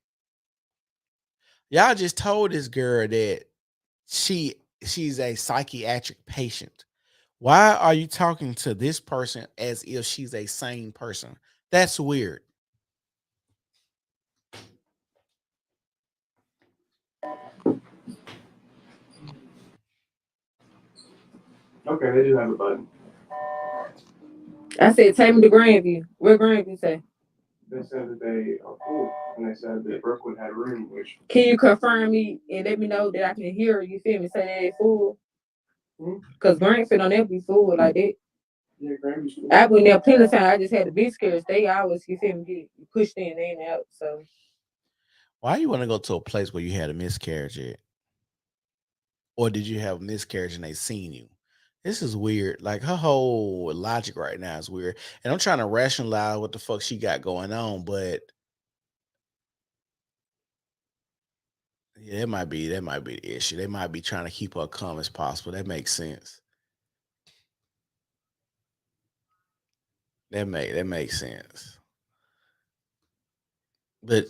Y'all just told this girl that she's a psychiatric patient. Why are you talking to this person as if she's a sane person? That's weird. Okay, they do have a button. I said, take me to Grandview. Where Grandview say? They said that they are full, and they said that Brookwood had a room, which. Can you confirm me and let me know that I can hear you? Feel me? Say that it's full. Because Grandview don't ever be full like that. Yeah, Graham's full. I went there plenty of time. I just had to be scared. They always, you feel me, get pushed in and out. So Why you want to go to a place where you had a miscarriage at? Or did you have a miscarriage and they seen you? This is weird. Like, her whole logic right now is weird. And I'm trying to rationalize what the fuck she got going on, but yeah, that might be the issue. They might be trying to keep her calm as possible. That makes sense. That makes sense. But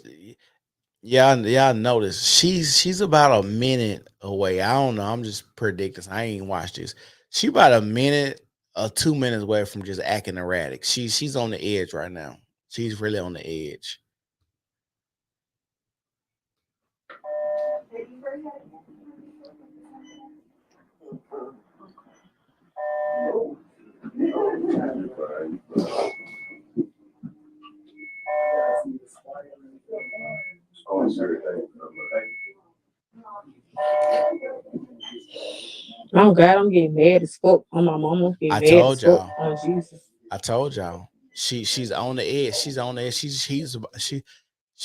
y'all notice she's about a minute away. I don't know. I'm just predicting. I ain't watched this. She about a minute or 2 minutes away from just acting erratic. She's on the edge right now. She's really on the edge. oh God, I'm getting mad as fuck on my mama. I told y'all. Oh Jesus. I told y'all. She's on the edge. She's on the edge.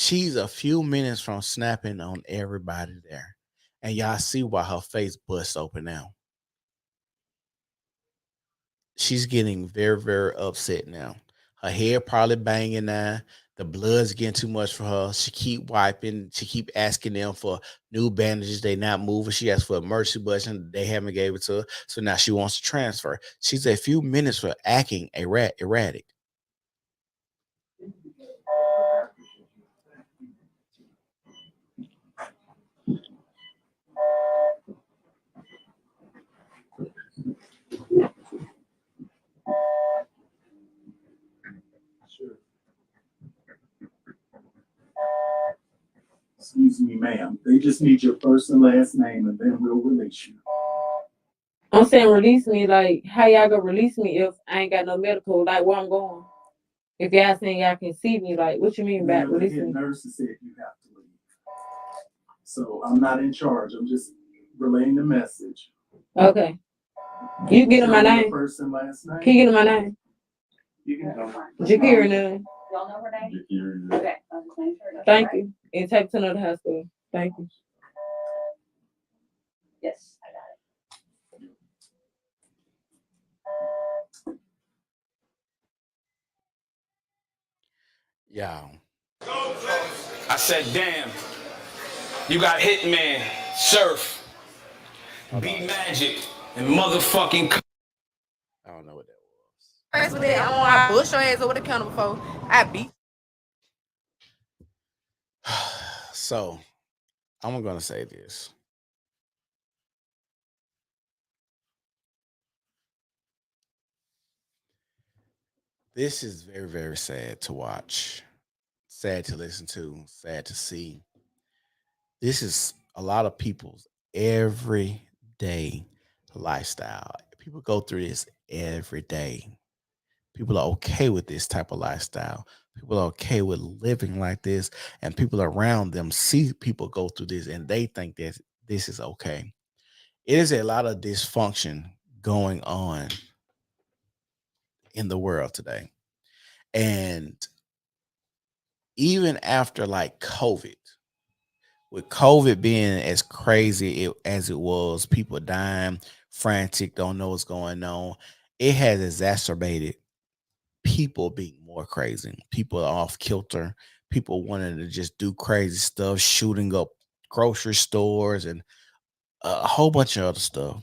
She's a few minutes from snapping on everybody there. And y'all see why her face busts open now. She's getting very, very upset now. Her head probably banging now. The blood's getting too much for her. She keep wiping. She keep asking them for new bandages. They not moving. She asked for a emergency button. They haven't gave it to her. So now she wants to transfer. She's a few minutes for acting erratic. Excuse me, ma'am. They just need your first and last name, and then we'll release you. I'm saying release me, like, how y'all gonna release me if I ain't got no medical, like, where I'm going? If y'all saying y'all can see me, like, what you mean by Ma'am, the release head me? nurse said you have to leave. So I'm not in charge. I'm just relaying the message. Okay. You get in my Tell me your name? first and last name. Can you get in my name? You can go. Jakira name. Y'all know her name? Yakira, Okay, I was just making sure. Thank you. And take it to another hospital. Thank you. Yes, I got it. Y'all. I said, damn, you got Hitman, Surf, Beat Magic, and motherfucking. I don't know what that was. First with that, I pushed your ass over the counter before. I beat. So I'm gonna say this. This is very, very sad to watch, sad to listen to, sad to see. This is a lot of people's everyday lifestyle. People go through this every day. People are okay with this type of lifestyle. People are okay with living like this, and people around them see people go through this and they think that this is okay. It is a lot of dysfunction going on in the world today. And even after like COVID, with COVID being as crazy as it was, people dying, frantic, don't know what's going on, it has exacerbated people being more crazy. People are off kilter. People wanting to just do crazy stuff, shooting up grocery stores and a whole bunch of other stuff.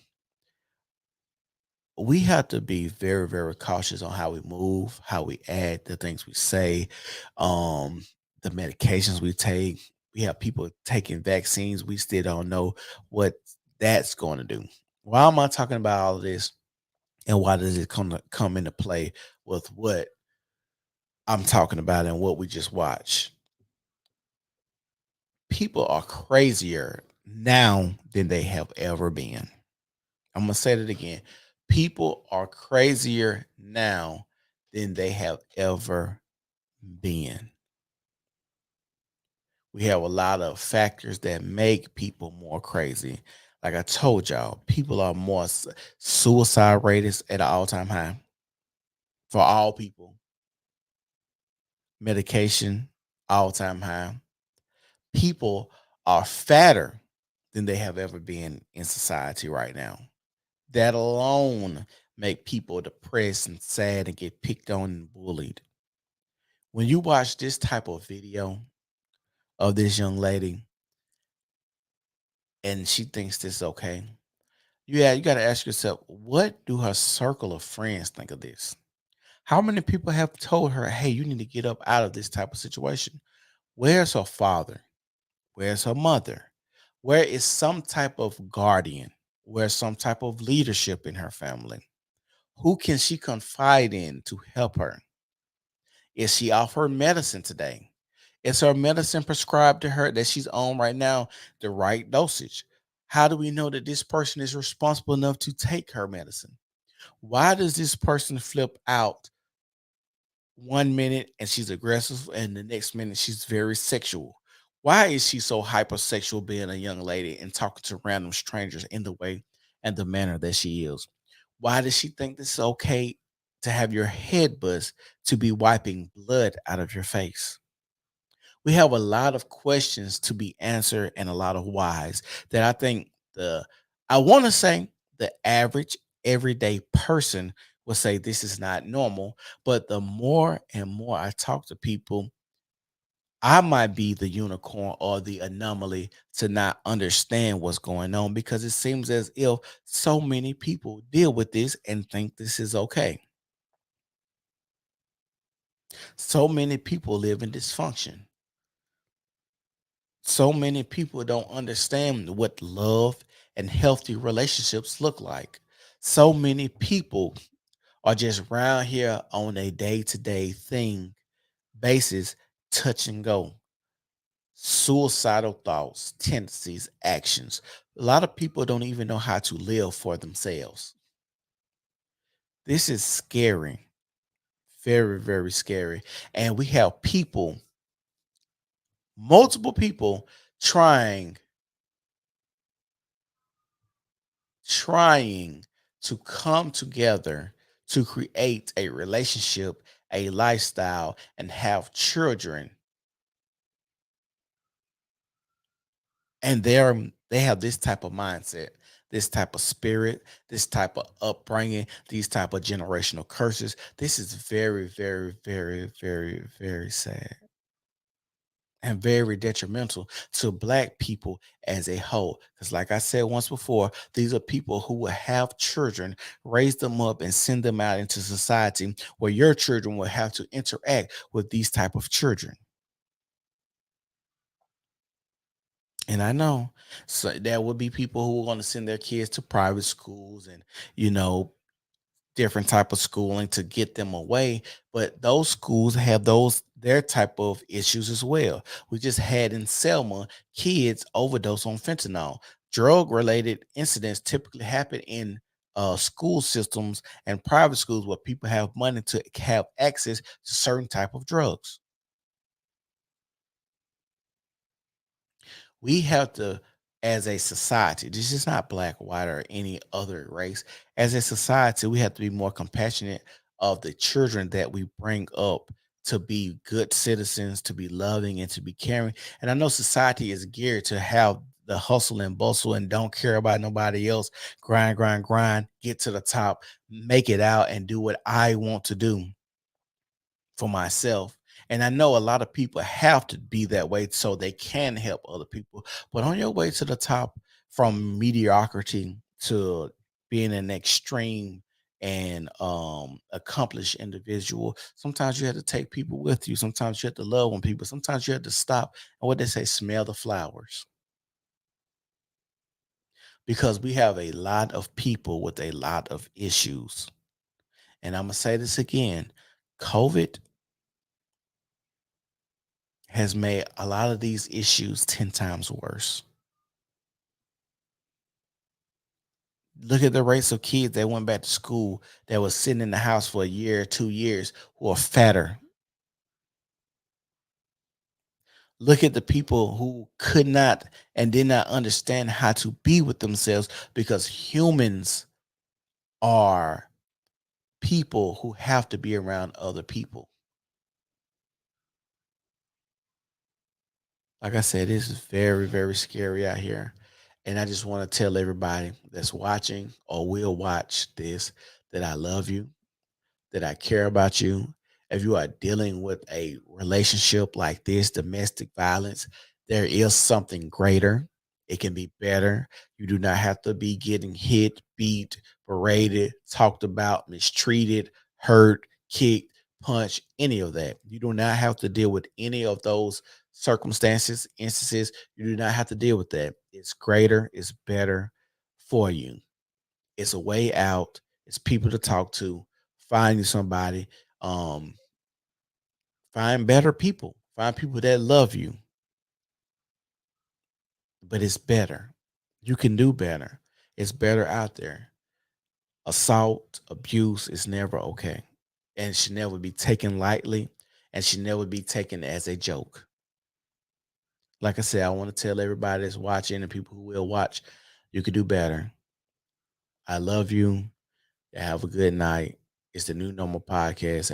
We have to be very, very cautious on how we move, how we act, the things we say, um, the medications we take. We have people taking vaccines. We still don't know what that's going to do. Why am I talking about all of this? And why does it come into play with what I'm talking about and what we just watched? People are crazier now than they have ever been. I'm gonna say that again. People are crazier now than they have ever been. We have a lot of factors that make people more crazy. Like I told y'all, people are more suicide rate is at an all-time high for all people. Medication, all-time high. People are fatter than they have ever been in society right now. That alone make people depressed and sad and get picked on and bullied. When you watch this type of video of this young lady and she thinks this is okay, you got to ask yourself, what do her circle of friends think of this? How many people have told her, hey, you need to get up out of this type of situation? Where's her father? Where's her mother? Where is some type of guardian? Where's some type of leadership in her family? Who can she confide in to help her? Is she off her medicine today? Is her medicine prescribed to her that she's on right now the right dosage? How do we know that this person is responsible enough to take her medicine? Why does this person flip out 1 minute and she's aggressive and the next minute she's very sexual? Why is she so hypersexual being a young lady and talking to random strangers in the way and the manner that she is? Why does she think this is okay to have your head buzz to be wiping blood out of your face? We have a lot of questions to be answered and a lot of whys that I think I want to say the average everyday person will say this is not normal. But the more and more I talk to people, I might be the unicorn or the anomaly to not understand what's going on because it seems as if so many people deal with this and think this is okay. So many people live in dysfunction. So many people don't understand what love and healthy relationships look like. So many people are just around here on a day-to-day thing basis, touch and go. Suicidal thoughts, tendencies, actions. A lot of people don't even know how to live for themselves. This is scary, very, very scary. And we have people, multiple people trying to come together to create a relationship, a lifestyle, and have children. And they have this type of mindset, this type of spirit, this type of upbringing, these type of generational curses. This is very, very, very, very, very sad and very detrimental to black people as a whole. Because, like I said once before, these are people who will have children, raise them up, and send them out into society where your children will have to interact with these type of children. And I know so there will be people who want to send their kids to private schools and you know different type of schooling to get them away, but those schools have those their type of issues as well. We just had in Selma kids overdose on fentanyl. Drug related incidents typically happen in school systems and private schools where people have money to have access to certain type of drugs. We have to, as a society, this is not black, white, or any other race. As a society, we have to be more compassionate of the children that we bring up to be good citizens, to be loving, and to be caring. And I know society is geared to have the hustle and bustle and don't care about nobody else. Grind, grind, grind, get to the top, make it out, and do what I want to do for myself. And I know a lot of people have to be that way so they can help other people. But on your way to the top from mediocrity to being an extreme and accomplished individual, sometimes you have to take people with you. Sometimes you have to love on people. Sometimes you have to stop and what they say, smell the flowers. Because we have a lot of people with a lot of issues. And I'm gonna say this again. COVID has made a lot of these issues 10 times worse. Look at the rates of kids that went back to school that was sitting in the house for a year, 2 years, who are fatter. Look at the people who could not and did not understand how to be with themselves because humans are people who have to be around other people. Like I said, this is very, very scary out here. And I just want to tell everybody that's watching or will watch this that I love you, that I care about you. If you are dealing with a relationship like this, domestic violence, there is something greater. It can be better. You do not have to be getting hit, beat, berated, talked about, mistreated, hurt, kicked, punched, any of that. You do not have to deal with any of those circumstances, instances. You do not have to deal with that. It's greater, it's better for you. It's a way out. It's people to talk to. Find you somebody. Um, find better people. Find people that love you. But it's better. You can do better. It's better out there. Assault, abuse is never okay. And should never be taken lightly and should never be taken as a joke. Like I said, I want to tell everybody that's watching and people who will watch, you could do better. I love you. Have a good night. It's the New Normal Podcast.